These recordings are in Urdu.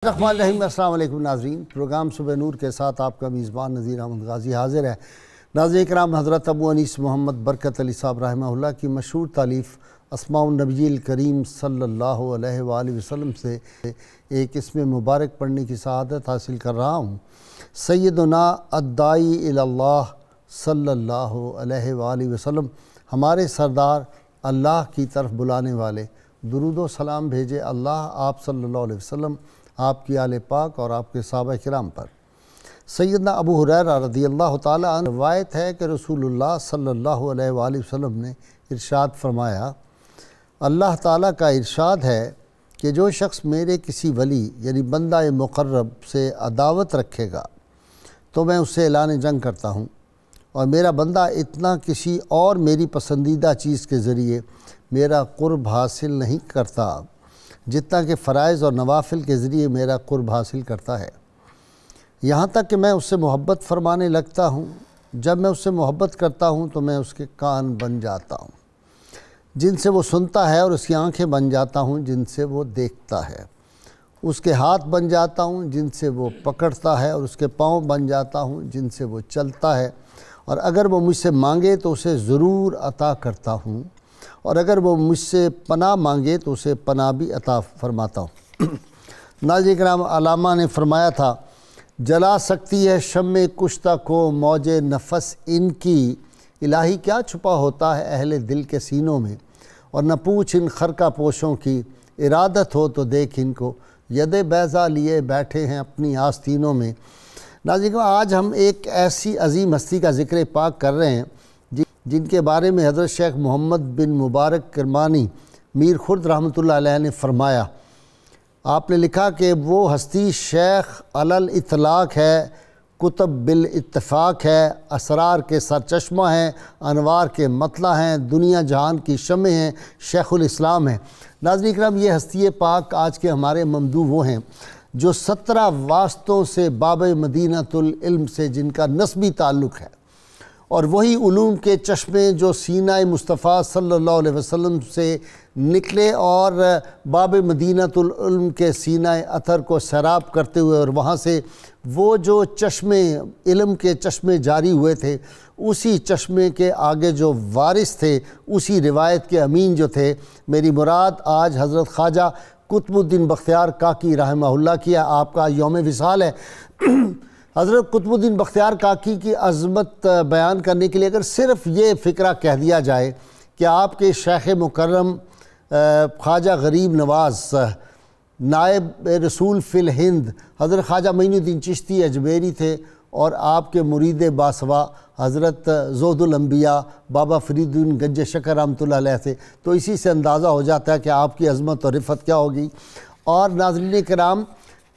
الرحمن الرحیم۔ السلام علیکم ناظرین، پروگرام صبح نور کے ساتھ آپ کا میزبان نذیر احمد غازی حاضر ہے۔ ناظرین کرام، حضرت ابو انیس محمد برکت علی صاحب رحمہ اللہ کی مشہور تالیف اسماء النبی الکریم صلی اللہ علیہ وآلہ وسلم سے ایک اسم مبارک پڑھنے کی سعادت حاصل کر رہا ہوں۔ سیدنا الداعی الی اللہ صلی اللہ علیہ وآلہ وسلم، ہمارے سردار اللہ کی طرف بلانے والے، درود و سلام بھیجے اللہ آپ صلی اللہ علیہ وسلم، آپ کی آل پاک اور آپ کے صحابہ کرام پر۔ سیدنا ابو ہریرہ رضی اللہ تعالیٰ عنہ روایت ہے کہ رسول اللہ صلی اللہ علیہ وآلہ وسلم نے ارشاد فرمایا، اللہ تعالیٰ کا ارشاد ہے کہ جو شخص میرے کسی ولی یعنی بندہ مقرب سے عداوت رکھے گا تو میں اس سے اعلان جنگ کرتا ہوں، اور میرا بندہ اتنا کسی اور میری پسندیدہ چیز کے ذریعے میرا قرب حاصل نہیں کرتا جتنا کہ فرائض اور نوافل کے ذریعے میرا قرب حاصل کرتا ہے، یہاں تک کہ میں اس سے محبت فرمانے لگتا ہوں۔ جب میں اس سے محبت کرتا ہوں تو میں اس کے کان بن جاتا ہوں جن سے وہ سنتا ہے، اور اس کی آنکھیں بن جاتا ہوں جن سے وہ دیکھتا ہے، اس کے ہاتھ بن جاتا ہوں جن سے وہ پکڑتا ہے، اور اس کے پاؤں بن جاتا ہوں جن سے وہ چلتا ہے، اور اگر وہ مجھ سے مانگے تو اسے ضرور عطا کرتا ہوں، اور اگر وہ مجھ سے پناہ مانگے تو اسے پناہ بھی عطا فرماتا ہوں۔ ناظرین کرام، علامہ نے فرمایا تھا، جلا سکتی ہے شمع کشتہ کو موج نفس ان کی، الہی کیا چھپا ہوتا ہے اہل دل کے سینوں میں، اور نہ پوچھ ان خرقہ پوشوں کی، ارادت ہو تو دیکھ ان کو، ید بیضا لیے بیٹھے ہیں اپنی آستینوں میں۔ ناظرین کرام، آج ہم ایک ایسی عظیم ہستی کا ذکر پاک کر رہے ہیں جن کے بارے میں حضرت شیخ محمد بن مبارک کرمانی میر خرد رحمۃ اللہ علیہ نے فرمایا۔ آپ نے لکھا کہ وہ ہستی شیخ علی الاطلاق ہے، کتب بالاتفاق ہے، اسرار کے سرچشمہ ہیں، انوار کے مطلع ہیں، دنیا جہان کی شمع ہیں، شیخ الاسلام ہیں۔ ناظرین کرام، یہ ہستی پاک آج کے ہمارے ممدوح وہ ہیں جو 17 واسطوں سے باب مدینۃ العلم سے جن کا نسبی تعلق ہے، اور وہی علوم کے چشمے جو سینہ مصطفیٰ صلی اللہ علیہ وسلم سے نکلے اور باب مدینۃ العلم کے سینہ اثر کو سیراب کرتے ہوئے، اور وہاں سے وہ جو چشمے علم کے چشمے جاری ہوئے تھے، اسی چشمے کے آگے جو وارث تھے، اسی روایت کے امین جو تھے، میری مراد آج حضرت خواجہ قطب الدین بختیار کاکی رحمہ اللہ کی آپ کا یوم وصال ہے۔ حضرت قطب الدین بختیار کاکی کی عظمت بیان کرنے کے لیے اگر صرف یہ فقرہ کہہ دیا جائے کہ آپ کے شیخ مکرم خواجہ غریب نواز نائب رسول فی الہند حضرت خواجہ معین الدین چشتی اجمیری تھے، اور آپ کے مرید باسوا حضرت زہد الانبیاء بابا فرید الدین گنج شکر رحمۃ اللہ علیہ تھے، تو اسی سے اندازہ ہو جاتا ہے کہ آپ کی عظمت اور رفعت کیا ہوگی۔ اور ناظرین کرام،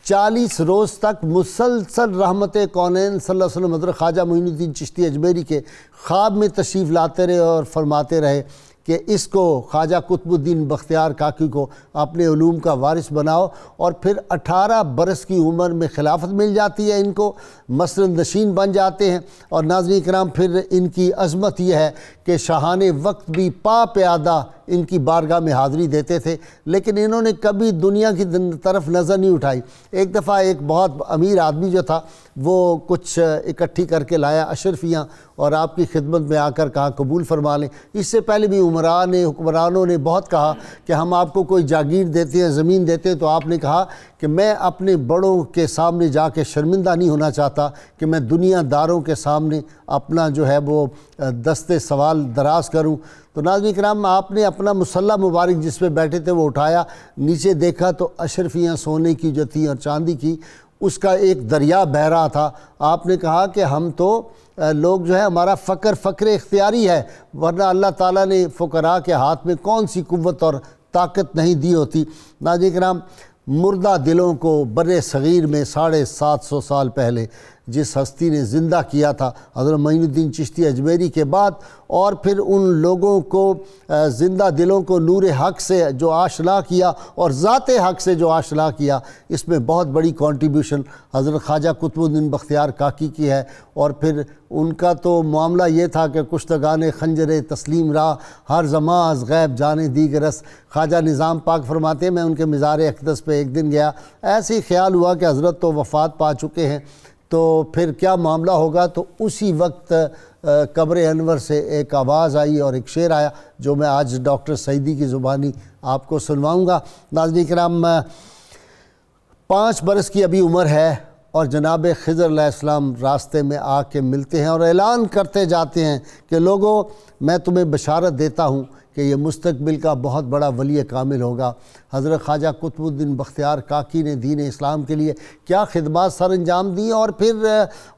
40 روز تک مسلسل رحمت کونین صلی اللہ علیہ وسلم حضرت خواجہ معین الدین چشتی اجمیری کے خواب میں تشریف لاتے رہے اور فرماتے رہے کہ اس کو خواجہ قطب الدین بختیار کاکی کو اپنے علوم کا وارث بناؤ، اور پھر 18 برس کی عمر میں خلافت مل جاتی ہے، ان کو مسند نشین بن جاتے ہیں۔ اور ناظرین کرام، پھر ان کی عظمت یہ ہے کہ شاہان وقت بھی پا پیادہ ان کی بارگاہ میں حاضری دیتے تھے، لیکن انہوں نے کبھی دنیا کی طرف نظر نہیں اٹھائی۔ ایک دفعہ ایک بہت امیر آدمی جو تھا وہ کچھ اکٹھی کر کے لایا اشرفیاں، اور آپ کی خدمت میں آ کر کہا قبول فرما لیں۔ اس سے پہلے بھی حکمرانوں نے بہت کہا کہ ہم آپ کو کوئی جاگیر دیتے ہیں، زمین دیتے ہیں، تو آپ نے کہا کہ میں اپنے بڑوں کے سامنے جا کے شرمندہ نہیں ہونا چاہتا کہ میں دنیا داروں کے سامنے اپنا جو ہے وہ دست سوال دراز کروں۔ تو ناظرین کرام، آپ نے اپنا مسلح مبارک جس پہ بیٹھے تھے وہ اٹھایا، نیچے دیکھا تو اشرفیاں سونے کی جو تھیں اور چاندی کی، اس کا ایک دریا بہہ رہا تھا۔ آپ نے کہا کہ ہم تو لوگ جو ہے ہمارا فقر اختیاری ہے، ورنہ اللہ تعالیٰ نے فقراء کے ہاتھ میں کون سی قوت اور طاقت نہیں دی ہوتی۔ ناظرین کرام، مردہ دلوں کو بر صغیر میں 750 سال پہلے جس ہستی نے زندہ کیا تھا حضرت معین الدین چشتی اجمیری کے بعد، اور پھر ان لوگوں کو زندہ دلوں کو نور حق سے جو آشنا کیا اور ذات حق سے جو آشنا کیا، اس میں بہت بڑی کنٹریبیوشن حضرت خواجہ قطب الدین بختیار کاکی کی ہے۔ اور پھر ان کا تو معاملہ یہ تھا کہ کشتگان خنجر تسلیم را ہر زماں از غیب جانے دیگرس۔ خواجہ نظام پاک فرماتے ہیں میں ان کے مزار اقدس پہ ایک دن گیا، ایسے ہی خیال ہوا کہ حضرت تو وفات پا چکے ہیں، تو پھر کیا معاملہ ہوگا؟ تو اسی وقت قبر انور سے ایک آواز آئی اور ایک شعر آیا جو میں آج ڈاکٹر سعیدی کی زبانی آپ کو سنواؤں گا۔ ناظرین کرام، 5 برس کی ابھی عمر ہے اور جناب خضر علیہ السلام راستے میں آ کے ملتے ہیں اور اعلان کرتے جاتے ہیں کہ لوگوں، میں تمہیں بشارت دیتا ہوں کہ یہ مستقبل کا بہت بڑا ولی کامل ہوگا۔ حضرت خواجہ قطب الدین بختیار کاکی نے دین اسلام کے لیے کیا خدمات سر انجام دی، اور پھر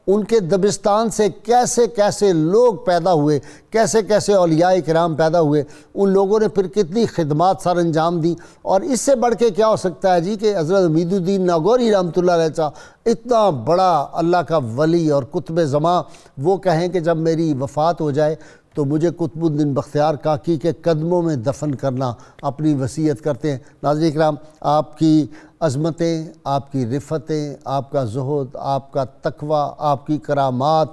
ان کے دبستان سے کیسے کیسے لوگ پیدا ہوئے، کیسے کیسے اولیاء کرام پیدا ہوئے، ان لوگوں نے پھر کتنی خدمات سر انجام دی۔ اور اس سے بڑھ کے کیا ہو سکتا ہے جی کہ حضرت امید الدین ناگوری رحمۃ اللہ علیہ صاحب اتنا بڑا اللہ کا ولی اور قطب زماں، وہ کہیں کہ جب میری وفات ہو جائے تو مجھے قطب الدین بختیار کاکی کے قدموں میں دفن کرنا، اپنی وصیت کرتے ہیں۔ ناظرین کرام، آپ کی عظمتیں، آپ کی رفتیں، آپ کا زہد، آپ کا تقوی، آپ کی کرامات،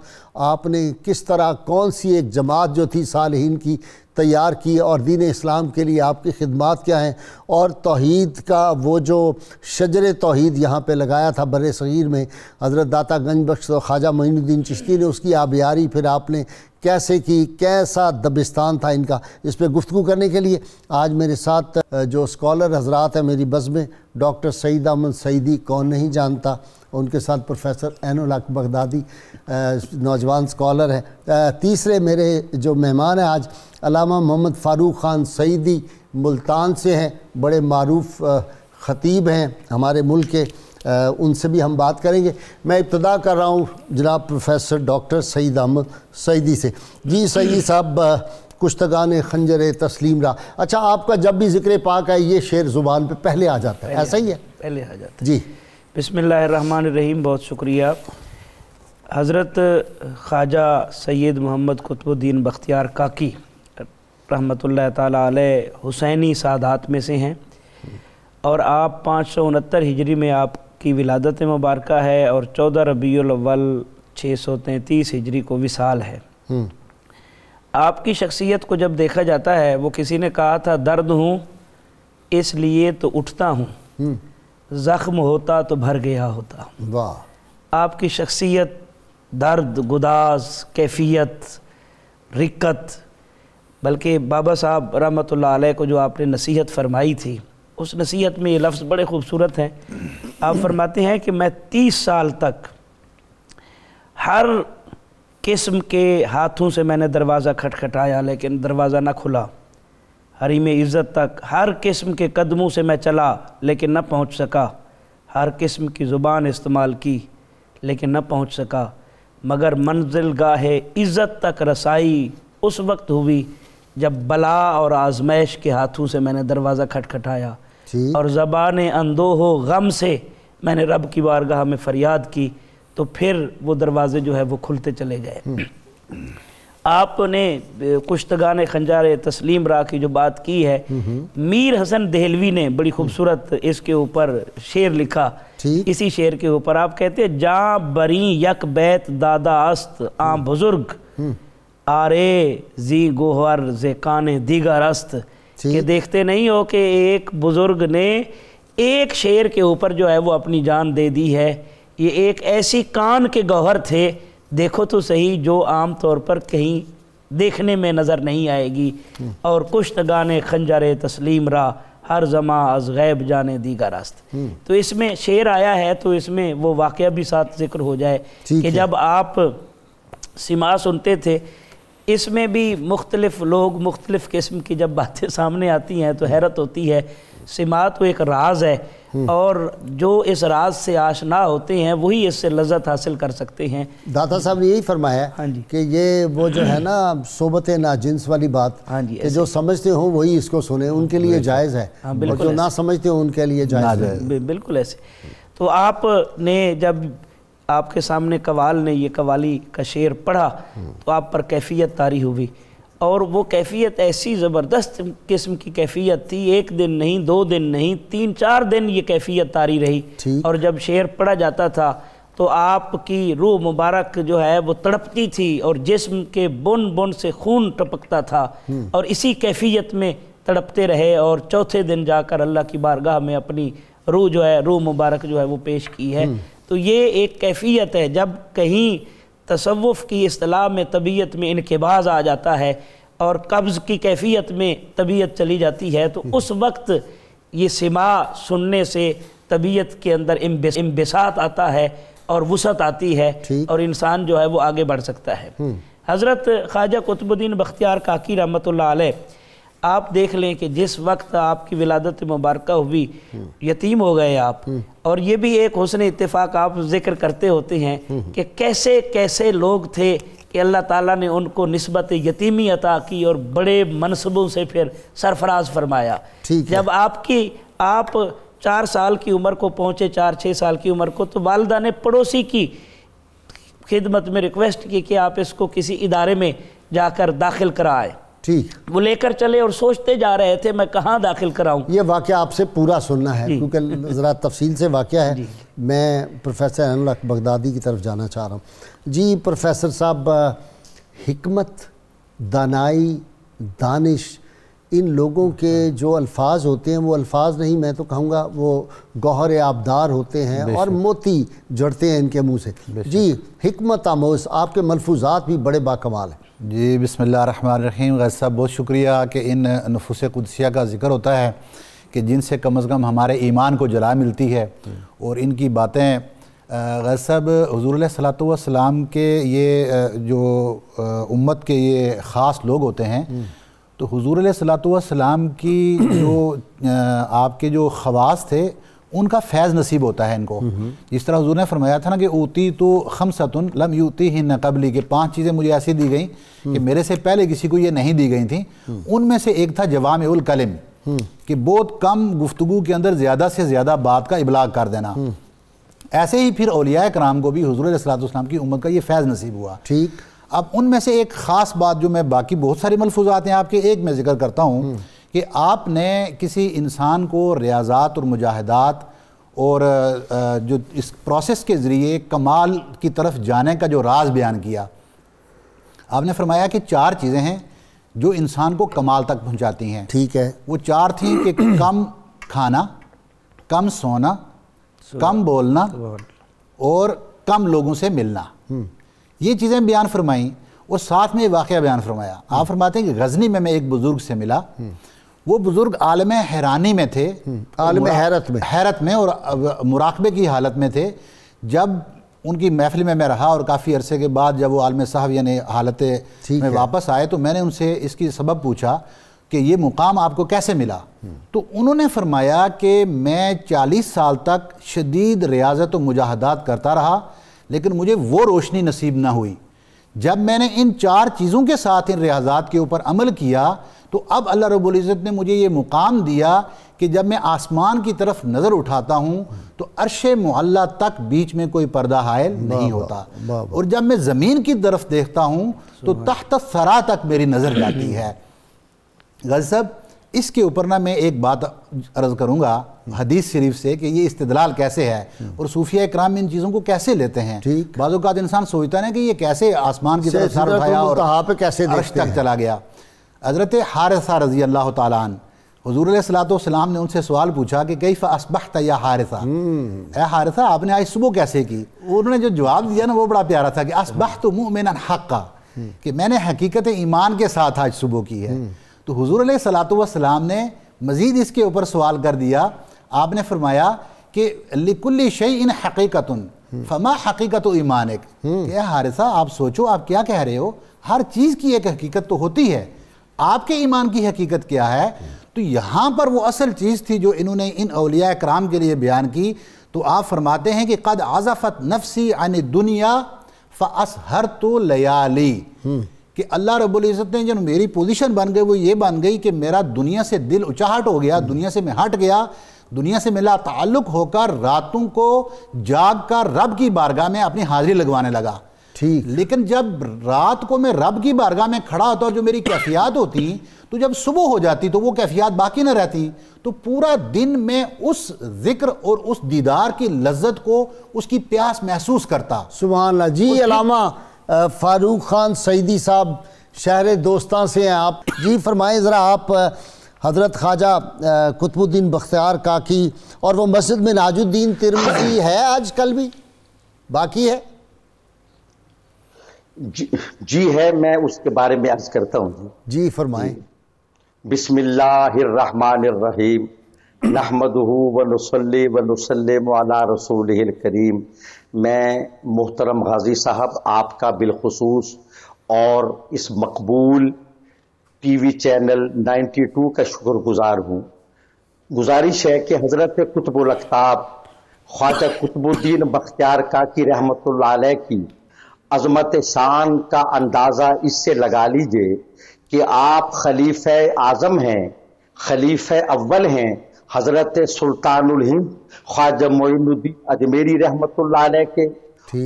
آپ نے کس طرح کون سی ایک جماعت جو تھی صالحین کی تیار کی، اور دین اسلام کے لیے آپ کی خدمات کیا ہیں، اور توحید کا وہ جو شجر توحید یہاں پہ لگایا تھا بر صغیر میں حضرت داتا گنج بخش و خواجہ معین الدین چشتی نے، اس کی آبیاری پھر آپ نے کیسے کی، کیسا دبستان تھا ان کا، اس پہ گفتگو کرنے کے لیے آج میرے ساتھ جو اسکالر حضرات ہیں میری بزم میں، ڈاکٹر سعید احمد سعیدی، کون نہیں جانتا، ان کے ساتھ پروفیسر عین الحق بغدادی نوجوان اسکالر ہیں۔ تیسرے میرے جو مہمان ہیں آج علامہ محمد فاروق خان سعیدی ملتان سے ہیں، بڑے معروف خطیب ہیں ہمارے ملک کے، ان سے بھی ہم بات کریں گے۔ میں ابتدا کر رہا ہوں جناب پروفیسر ڈاکٹر سعید احمد سعیدی سے۔ جی سعیدی صاحب، کشتگان خنجر تسلیم را، اچھا آپ کا جب بھی ذکر پاک ہے یہ شعر زبان پہ پہلے آ جاتا ہے، ایسا ہی ہے؟ پہلے آ جاتا ہے جی۔ بسم اللہ الرحمن الرحیم، بہت شکریہ۔ حضرت خواجہ سید محمد قطب الدین بختیار کاکی رحمۃ اللہ تعالیٰ علیہ حسینی سادات میں سے ہیں، اور آپ 569 ہجری میں آپ کی ولادت مبارکہ ہے، اور 14 ربیع الاول 633 ہجری کو وصال ہے۔ آپ کی شخصیت کو جب دیکھا جاتا ہے، وہ کسی نے کہا تھا درد ہوں اس لیے تو اٹھتا ہوں، زخم ہوتا تو بھر گیا ہوتا۔ واہ! آپ کی شخصیت، درد، گداز، کیفیت، رقت، بلکہ بابا صاحب رحمۃ اللہ علیہ کو جو آپ نے نصیحت فرمائی تھی، اس نصیحت میں یہ لفظ بڑے خوبصورت ہیں۔ آپ فرماتے ہیں کہ میں 30 سال تک ہر قسم کے ہاتھوں سے میں نے دروازہ کھٹکھٹایا لیکن دروازہ نہ کھلا، حریم عزت تک ہر قسم کے قدموں سے میں چلا لیکن نہ پہنچ سکا، ہر قسم کی زبان استعمال کی لیکن نہ پہنچ سکا، مگر منزل گاہ عزت تک رسائی اس وقت ہوئی جب بلا اور آزمائش کے ہاتھوں سے میں نے دروازہ کھٹکھٹایا، اور زبان اندوہ و غم سے میں نے رب کی بارگاہ میں فریاد کی، تو پھر وہ دروازے جو ہے وہ کھلتے چلے گئے۔ آپ نے کشتگان خنجر تسلیم را کی جو بات کی ہے، میر حسن دہلوی نے بڑی خوبصورت اس کے اوپر شعر لکھا، اسی شعر کے اوپر آپ کہتے ہیں جاں بریں یک بیت دادا است آں بزرگ، آرے زی گوہر زی کان دیگر است، کہ دیکھتے نہیں ہو کہ ایک بزرگ نے ایک شعر کے اوپر جو ہے وہ اپنی جان دے دی ہے، یہ ایک ایسی کان کے گوہر تھے، دیکھو تو صحیح، جو عام طور پر کہیں دیکھنے میں نظر نہیں آئے گی، اور کشتگان خنجر تسلیم را ہر زماں از غیب جانے دیگر است۔ تو اس میں شعر آیا ہے تو اس میں وہ واقعہ بھی ساتھ ذکر ہو جائے کہ جب آپ سماع سنتے تھے، اس میں بھی مختلف لوگ مختلف قسم کی جب باتیں سامنے آتی ہیں تو حیرت ہوتی ہے۔ سماع تو ایک راز ہے، اور جو اس راز سے آشنا ہوتے ہیں وہی اس سے لذت حاصل کر سکتے ہیں۔ داتا صاحب نے یہی فرمایا کہ یہ وہ جو ہے نا صحبت ناجنس والی بات، کہ جو سمجھتے ہوں وہی اس کو سنیں، ان کے لیے جائز ہے، اور جو نہ سمجھتے ہوں ان کے لیے جائز ہے۔ بالکل ایسے۔ تو آپ نے جب آپ کے سامنے قوال نے یہ قوالی کا شعر پڑھا تو آپ پر کیفیت طاری ہوئی، اور وہ کیفیت ایسی زبردست قسم کی کیفیت تھی، 1 دن نہیں، 2 دن نہیں، 3-4 دن یہ کیفیت طاری رہی، اور جب شعر پڑھا جاتا تھا تو آپ کی روح مبارک جو ہے وہ تڑپتی تھی اور جسم کے بن بن سے خون ٹپکتا تھا، اور اسی کیفیت میں تڑپتے رہے، اور چوتھے دن جا کر اللہ کی بارگاہ میں اپنی روح مبارک جو ہے وہ پیش کی ہے۔ تو یہ ایک کیفیت ہے، جب کہیں تصوف کی اصطلاح میں طبیعت میں انقباض آ جاتا ہے اور قبض کی کیفیت میں طبیعت چلی جاتی ہے، تو اس وقت یہ سماع سننے سے طبیعت کے اندر انبساط آتا ہے اور وسعت آتی ہے، اور انسان جو ہے وہ آگے بڑھ سکتا ہے۔ حضرت خواجہ قطب الدین بختیار کاکی رحمۃ اللہ علیہ، آپ دیکھ لیں کہ جس وقت آپ کی ولادت مبارکہ ہوئی، یتیم ہو گئے آپ، اور یہ بھی ایک حسن اتفاق آپ ذکر کرتے ہوتے ہیں کہ کیسے کیسے لوگ تھے کہ اللہ تعالیٰ نے ان کو نسبت یتیمی عطا کی اور بڑے منصبوں سے پھر سرفراز فرمایا۔ جب آپ 4 سال کی عمر کو پہنچے، 4-6 سال کی عمر کو، تو والدہ نے پڑوسی کی خدمت میں ریکویسٹ کی کہ آپ اس کو کسی ادارے میں جا کر داخل کرائے۔ وہ لے کر چلے اور سوچتے جا رہے تھے میں کہاں داخل کراؤں۔ یہ واقعہ آپ سے پورا سننا ہے کیونکہ ذرا تفصیل سے واقعہ ہے۔ میں پروفیسر عین الحق بغدادی کی طرف جانا چاہ رہا ہوں۔ جی پروفیسر صاحب، حکمت، دانائی، دانش، ان لوگوں کے جو الفاظ ہوتے ہیں وہ الفاظ نہیں، میں تو کہوں گا وہ گوہر آبدار ہوتے ہیں اور موتی جڑتے ہیں ان کے منہ سے۔ جی حکمت آموز، آپ کے ملفوظات بھی بڑے باکمال ہیں۔ جی بسم اللہ الرحمن الرحیم۔ غازی صاحب بہت شکریہ کہ ان نفوس قدسیہ کا ذکر ہوتا ہے کہ جن سے کم از کم ہمارے ایمان کو جلا ملتی ہے، اور ان کی باتیں غازی صاحب حضور علیہ الصلوۃ والسلام کے یہ جو امت کے یہ خاص لوگ ہوتے ہیں، تو حضور علیہ الصلوۃ والسلام کی جو آپ کے جو خواص تھے ان کا فیض نصیب ہوتا ہے ان کو۔ جس طرح حضور نے فرمایا تھا نا کہ اوتی تو خمسۃ لم یؤتیہن قبلی، کہ 5 چیزیں مجھے ایسی دی گئیں کہ میرے سے پہلے کسی کو یہ نہیں دی گئی تھیں۔ ان میں سے ایک تھا جوامع الکلم، کہ بہت کم گفتگو کے اندر زیادہ سے زیادہ بات کا ابلاغ کر دینا۔ ایسے ہی پھر اولیاء کرام کو بھی حضور علیہ الصلوۃ والسلام کی امت کا یہ فیض نصیب ہوا۔ اب ان میں سے ایک خاص بات جو میں، باقی بہت سارے ملفوظات ہیں آپ کے، ایک میں ذکر کرتا ہوں کہ آپ نے کسی انسان کو ریاضات اور مجاہدات اور جو اس پروسیس کے ذریعے کمال کی طرف جانے کا جو راز بیان کیا، آپ نے فرمایا کہ 4 چیزیں ہیں جو انسان کو کمال تک پہنچاتی ہیں۔ ٹھیک ہے۔ وہ 4 تھیں کہ کم کھانا، کم سونا، کم بولنا اور کم لوگوں سے ملنا۔ یہ چیزیں بیان فرمائیں، اور ساتھ میں واقعہ بیان فرمایا۔ آپ فرماتے ہیں کہ غزنی میں ایک بزرگ سے ملا، وہ بزرگ عالم حیرانی میں تھے، عالم حیرت میں اور مراقبے کی حالت میں تھے۔ جب ان کی محفل میں رہا اور کافی عرصے کے بعد جب وہ عالم صاحب یعنی حالت میں واپس آئے، تو میں نے ان سے اس کی سبب پوچھا کہ یہ مقام آپ کو کیسے ملا؟ تو انہوں نے فرمایا کہ میں 40 سال تک شدید ریاضت و مجاہدات کرتا رہا، لیکن مجھے وہ روشنی نصیب نہ ہوئی۔ جب میں نے ان 4 چیزوں کے ساتھ ان ریاضات کے اوپر عمل کیا، تو اب اللہ رب العزت نے مجھے یہ مقام دیا کہ جب میں آسمان کی طرف نظر اٹھاتا ہوں تو عرش معلیٰ تک بیچ میں کوئی پردہ حائل نہیں ہوتا، اور جب میں زمین کی طرف دیکھتا ہوں تو تحت الثری تک میری نظر جاتی ہے۔ غازی صاحب اس کے اوپر میں ایک بات عرض کروں گا حدیث شریف سے کہ یہ استدلال کیسے ہے اور صوفیہ کرام ان چیزوں کو کیسے لیتے ہیں۔ بعض اوقات انسان سوچتا ہے کہ یہ کیسے آسمان کی طرف سر اٹھایا اور عرش تک چلا گیا۔ حضرت حارثہ رضی اللہ تعالیٰ عنہ، حضور علیہ الصلوۃ والسلام نے ان سے سوال پوچھا کہ کیف اصبحت یا حارثہ، اے حارثہ آپ نے آج صبح کیسے کی؟ انہوں نے جو جواب دیا نا وہ بڑا پیارا تھا کہ اصبحت مؤمنا حقا، کہ میں نے حقیقت ایمان کے ساتھ آج صبح کی ہے۔ تو حضور علیہ الصلوۃ والسلام نے مزید اس کے اوپر سوال کر دیا، آپ نے فرمایا کہ لکل شیء حقیقۃ فما حقیقت ایمانک، کہ اے حارثہ آپ سوچو آپ کیا کہہ رہے ہو، ہر چیز کی ایک حقیقت تو ہوتی ہے، آپ کے ایمان کی حقیقت کیا ہے؟ تو یہاں پر وہ اصل چیز تھی جو انہوں نے ان اولیاء کرام کے لیے بیان کی۔ تو آپ فرماتے ہیں کہ قد عزفت نفسی عن الدنیا فاسہرت لیالی، کہ اللہ رب العزت نے جو میری پوزیشن بن گئی وہ یہ بن گئی کہ میرا دنیا سے دل اچاہٹ ہو گیا، دنیا سے میں ہٹ گیا، دنیا سے ملا تعلق ہو کر راتوں کو جاگ کر رب کی بارگاہ میں اپنی حاضری لگوانے لگا۔ لیکن جب رات کو میں رب کی بارگاہ میں کھڑا ہوتا اور جو میری کیفیات ہوتی تو جب صبح ہو جاتی تو وہ کیفیات باقی نہ رہتی، تو پورا دن میں اس ذکر اور اس دیدار کی لذت کو، اس کی پیاس محسوس کرتا. سبحان اللہ. جی علامہ فاروق خان سعیدی صاحب شہر دوستاں سے ہیں آپ. جی فرمائیں ذرا آپ حضرت خواجہ قطب الدین بختیار کاکی اور وہ مسجد میں ناج الدین ترمذی ہے آج کل بھی باقی ہے؟ جی ہے، میں اس کے بارے میں عرض کرتا ہوں. جی فرمائیں. بسم اللہ الرحمن الرحیم نحمدہ ونصلی ونسلم علی رسولہ الکریم. میں محترم غازی صاحب آپ کا بالخصوص اور اس مقبول ٹی وی چینل 92 کا شکر گزار ہوں. گزارش ہے کہ حضرت قطب الاقطاب خواجہ قطب الدین بختیار کاکی رحمۃ اللہ علیہ کی عظمت شان کا اندازہ اس سے لگا لیجئے کہ آپ خلیفہ اعظم ہیں، خلیفہ اول ہیں حضرت سلطان الہند خواجہ معین الدین اجمیری رحمۃ اللہ علیہ کے،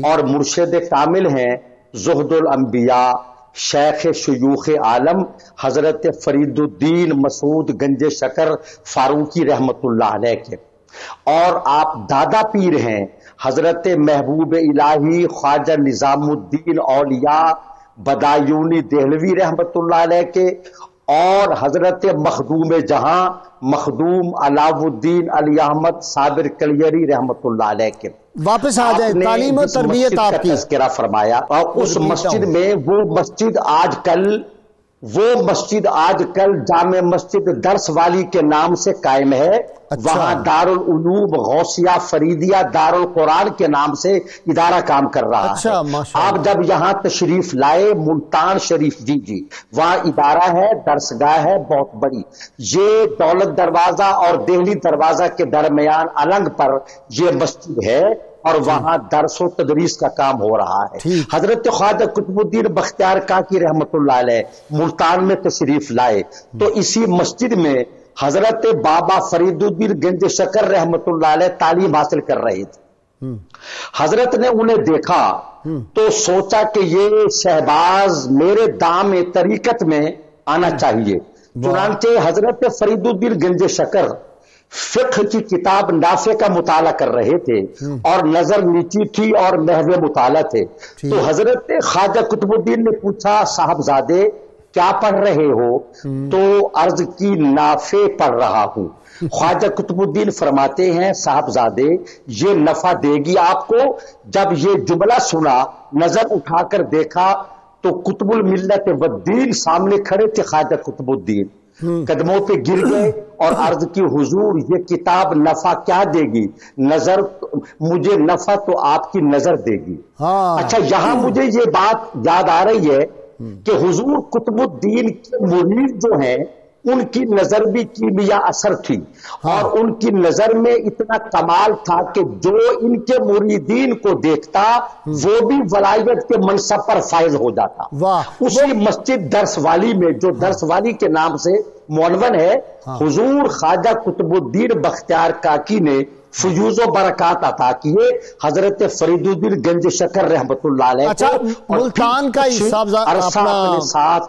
اور مرشد کامل ہیں زہد الانبیاء شیخ شیوخ عالم حضرت فرید الدین مسعود گنج شکر فاروقی رحمۃ اللہ علیہ کے، اور آپ دادا پیر ہیں حضرت محبوب الہی خواجہ نظام الدین اولیاء بدایونی دہلوی رحمۃ اللہ علیہ کے، اور حضرت مخدوم جہاں مخدوم علاؤ الدین علی احمد صابر کلیری رحمت اللہ علیہ کے. واپس آ جائیں تعلیم و تربیت آپ کی. تذکرہ فرمایا، اور اس مسجد میں وہ مسجد آج کل جامع مسجد درس والی کے نام سے قائم ہے. وہاں دارالعلوم غوثیہ فریدیہ دارالقرآن کے نام سے ادارہ کام کر رہا ہے. آپ جب یہاں تشریف لائے ملتان شریف جی وہاں ادارہ ہے، درسگاہ ہے بہت بڑی. یہ دولت دروازہ اور دہلی دروازہ کے درمیان النگ پر یہ مسجد ہے، اور وہاں درس و تدریس کا کام ہو رہا ہے. حضرت خواجہ قطب الدین بختیار کاکی رحمت اللہ علیہ ملتان میں تشریف لائے تو اسی مسجد میں حضرت بابا فرید الدین گنج شکر رحمت اللہ علیہ تعلیم حاصل کر رہے تھے. حضرت نے انہیں دیکھا تو سوچا کہ یہ شہباز میرے دام طریقت میں آنا چاہیے. چنانچہ حضرت فرید الدین گنج شکر فقہ کی کتاب نافع کا مطالعہ کر رہے تھے اور نظر نیچی تھی اور محو مطالعہ تھے. تو حضرت خواجہ قطب الدین نے پوچھا صاحبزادے کیا پڑھ رہے ہو؟ تو عرض کی نافع پڑھ رہا ہوں. خواجہ قطب الدین فرماتے ہیں صاحبزادے یہ نفع دے گی آپ کو. جب یہ جملہ سنا نظر اٹھا کر دیکھا تو قطب الملت والدین سامنے کھڑے تھے. خواجہ قطب الدین قدموں پہ گر گئے اور عرض کی حضور یہ کتاب نفع کیا دے گی؟ نظر مجھے نفع تو آپ کی نظر دے گی. اچھا یہاں مجھے یہ بات یاد آ رہی ہے کہ حضور قطب الدین کے مرید جو ہیں ان کی نظر بھی کیمیا اثر تھی، اور ان کی نظر میں اتنا کمال تھا کہ جو ان کے مریدین کو دیکھتا وہ بھی ولایت کے منصب پر فائز ہو جاتا. اسی مسجد درس والی میں جو درس والی کے نام سے معنون ہے، حضور خواجہ قطب الدین بختیار کاکی نے فیوز و برکات عطا کیے حضرت فرید الدین گنج شکر رحمت اللہ علیہ. اچھا ملتان کا اپنے ساتھ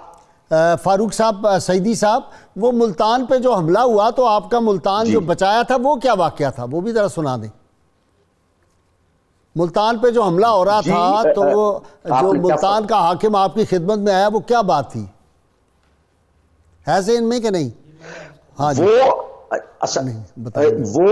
فاروق صاحب سعیدی صاحب وہ ملتان پہ جو حملہ ہوا تو آپ کا ملتان جو بچایا تھا وہ کیا واقعہ تھا وہ بھی ذرا سنا دیں. ملتان پہ جو حملہ ہو رہا تھا تو وہ جو ملتان کا حاکم آپ کی خدمت میں آیا وہ کیا بات تھی؟ ہے ذہن میں کہ نہیں؟ ہاں جی وہ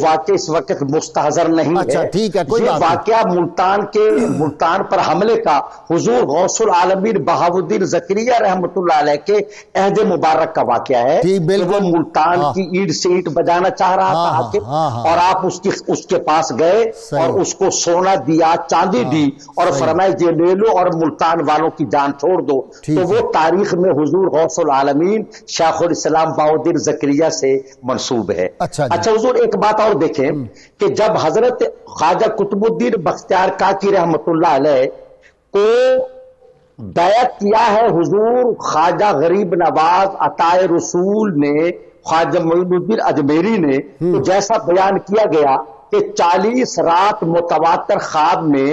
واقعہ اس وقت مستحضر نہیں ہے. ٹھیک ہے یہ واقعہ ملتان پر حملے کا حضور غوث العالمین بہاؤ الدین زکریا رحمت اللہ علیہ کے عہد مبارک کا واقعہ ہے. وہ ملتان کی اینٹ سے اینٹ بجانا چاہ رہا تھا حاکم، اور آپ اس کے پاس گئے اور اس کو سونا دیا چاندی دی اور فرمایا یہ لے لو اور ملتان والوں کی جان چھوڑ دو. تو وہ تاریخ میں حضور غوث العالمین شیخ الاسلام بہاؤ الدین زکریا سے منسوب ہے. اچھا حضور ایک بات اور دیکھیں کہ جب حضرت خواجہ قطب الدین بختیار کاکی رحمت اللہ علیہ کو بیعت کیا ہے حضور خواجہ غریب نواز عطائے رسول نے خواجہ معین الدین اجمیری نے، تو جیسا بیان کیا گیا کہ 40 رات متواتر خواب میں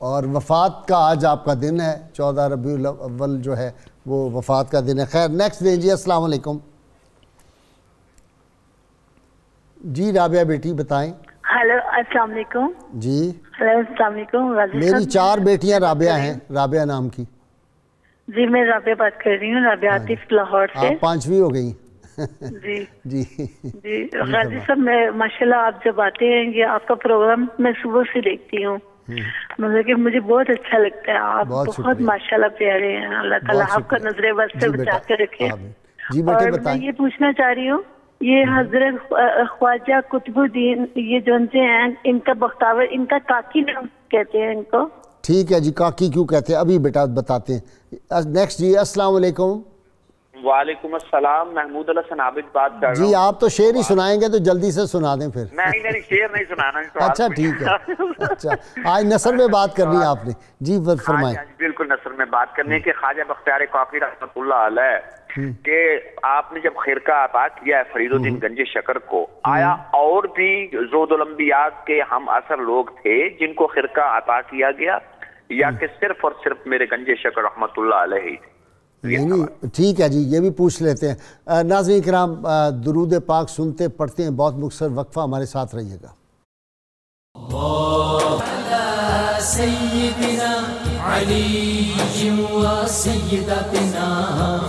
اور وفات کا آج آپ کا دن ہے، 14 ربیع الاول جو ہے وہ وفات کا دن ہے. خیر نیکسٹ دیں جی. السلام علیکم. جی رابعہ بیٹی بتائیں. ہیلو السلام علیکم. جی ہیلو السلام علیکم. میری 4 بیٹیاں رابعہ ہیں، رابعہ نام کی. جی میں رابعہ بات کر رہی ہوں، رابعہ عاطف لاہور سے. آپ 5ویں ہو گئی. جی جی جی غازی صاحب، میں ماشاءاللہ آپ جب آتے ہیں یہ آپ کا پروگرام میں صبح سے دیکھتی ہوں، مطلب کہ مجھے بہت اچھا لگتا ہے. آپ بہت ماشاءاللہ پیارے ہیں. اللہ تعالیٰ آپ کا نظر بد سے بچا کے رکھے. اور میں یہ پوچھنا چاہ رہی ہوں، یہ حضرت خواجہ قطب الدین یہ جو ہیں ان کا بختاور، ان کا کاکی نام کہتے ہیں ان کو. ٹھیک ہے جی، کاکی کیوں کہتے ہیں ابھی بیٹا بتاتے ہیں. نیکسٹ جی. السلام علیکم. وعلیکم السلام. محمود الحسن عابد بات کر رہا ہوں. جی آپ تو شعر ہی سنائیں گے تو جلدی سے سنا دیں پھر. نہیں شعر نہیں سنانا. اچھا ٹھیک ہے. اچھا آج نثر میں بات کرنی ہے آپ نے. جی فرمائیں. بالکل نثر میں بات کرنے کے خواجہ بختیار کاکی رحمۃ اللہ علیہ کہ آپ نے جب خرقہ عطا کیا ہے فرید الدین گنج شکر کو، آیا اور بھی زود الانبیاء کے ہم اثر لوگ تھے جن کو خرقہ عطا کیا گیا، یا کہ صرف اور صرف میرے گنج شکر رحمۃ اللہ علیہ ہی تھے؟ نہیں ٹھیک ہے جی، یہ بھی پوچھ لیتے ہیں. ناظرین کرام درود پاک سنتے پڑھتے ہیں، بہت مختصر وقفہ ہمارے ساتھ رہیے گا. سیدنا علی و سیدتنا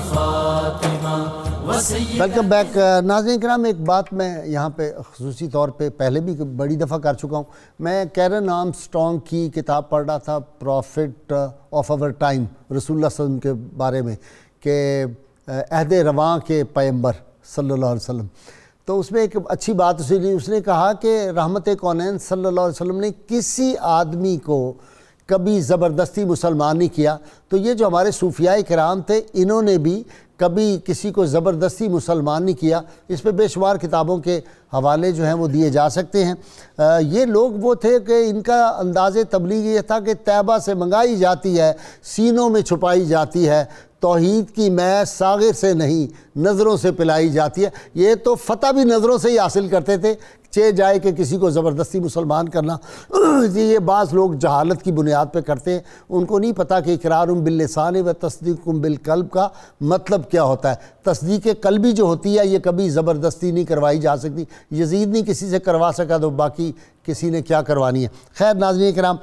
فاطمہ. Welcome back. ناظرین کرام ایک بات میں یہاں پہ خصوصی طور پہ پہلے بھی بڑی دفعہ کر چکا ہوں. میں کیرن آرمسٹرانگ کی کتاب پڑھ رہا تھا، پروفٹ آف آور ٹائم، رسول اللہ صلی اللہ علیہ وسلم کے بارے میں، کہ عہد رواں کے پیغمبر صلی اللہ علیہ وسلم. تو اس میں ایک اچھی بات اس نے کہا کہ رحمت کونین صلی اللہ علیہ وسلم نے کسی آدمی کو کبھی زبردستی مسلمان نہیں کیا. تو یہ جو ہمارے صوفیاء کرام تھے انہوں نے بھی کبھی کسی کو زبردستی مسلمان نہیں کیا. اس پہ بے شمار کتابوں کے حوالے جو ہیں وہ دیے جا سکتے ہیں. یہ لوگ وہ تھے کہ ان کا انداز تبلیغ یہ تھا کہ طیبہ سے منگائی جاتی ہے، سینوں میں چھپائی جاتی ہے، توحید کی میں ساغر سے نہیں نظروں سے پلائی جاتی ہے. یہ تو فتح بھی نظروں سے ہی حاصل کرتے تھے، چہ جائے کہ کسی کو زبردستی مسلمان کرنا. یہ بعض لوگ جہالت کی بنیاد پہ کرتے ہیں، ان کو نہیں پتہ کہ اقرار باللسان و تصدیق بالقلب کا مطلب کیا ہوتا ہے. تصدیق قلبی جو ہوتی ہے یہ کبھی زبردستی نہیں کروائی جا سکتی. یزید نہیں کسی سے کروا سکا تو باقی کسی نے کیا کروانی ہے. خیر ناظرین کرام،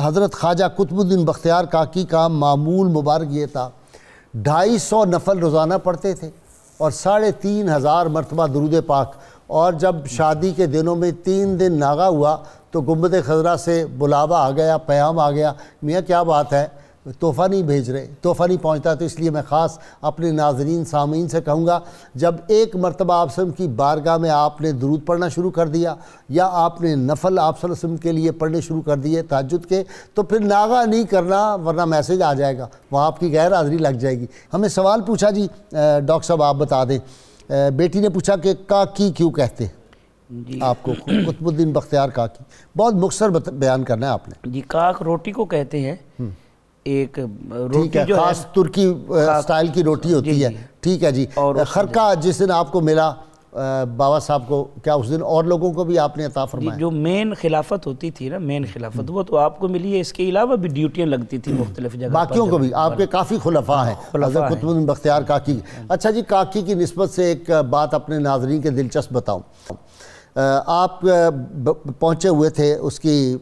حضرت خواجہ قطب الدین بختیار کاکی کا معمول مبارک یہ تھا، 250 نفل روزانہ پڑھتے تھے اور 3500 مرتبہ درود پاک. اور جب شادی کے دنوں میں 3 دن ناغا ہوا تو گنبد خضرا سے بلاوا آ گیا، پیام آ گیا، میاں کیا بات ہے، تحفہ نہیں بھیج رہے، تحفہ نہیں پہنچتا. تو اس لیے میں خاص اپنے ناظرین سامعین سے کہوں گا، جب ایک مرتبہ آپ صلی اللہ علیہ وسلم کی بارگاہ میں آپ نے درود پڑھنا شروع کر دیا یا آپ نے نفل آپ صلی اللہ علیہ وسلم کے لیے پڑھنے شروع کر دیے تہجد کے، تو پھر ناغا نہیں کرنا ورنہ میسیج آ جائے گا، وہاں آپ کی غیر حاضری لگ جائے گی. ہمیں سوال پوچھا جی ڈاکٹر صاحب آپ بتا دیں. بیٹی نے پوچھا کہ کاکی کیوں کہتے ہیں آپ کو، قطب الدین بختیار کاکی. بہت مختصر بیان کرنا ہے آپ نے. جی کاک روٹی کو کہتے ہیں، ایک روٹی جو خاص ترکی سٹائل کی روٹی ہوتی ہے. ٹھیک ہے جی. خرقہ جس دن آپ کو ملا بابا صاحب کو، کیا اس دن اور لوگوں کو بھی آپ نے عطا فرمایا؟ جو مین خلافت ہوتی تھی نا، مین خلافت وہ تو آپ کو ملی ہے، اس کے علاوہ بھی ڈیوٹیاں لگتی تھی مختلف جگہ، باقیوں کو بھی. آپ کے کافی خلفاء ہیں حضرت قطب الدین بختیار کاکی. اچھا جی، کاکی کی نسبت سے ایک بات اپنے ناظرین کے دلچسپ بتاؤں. آپ پہنچے ہوئے تھے اس کی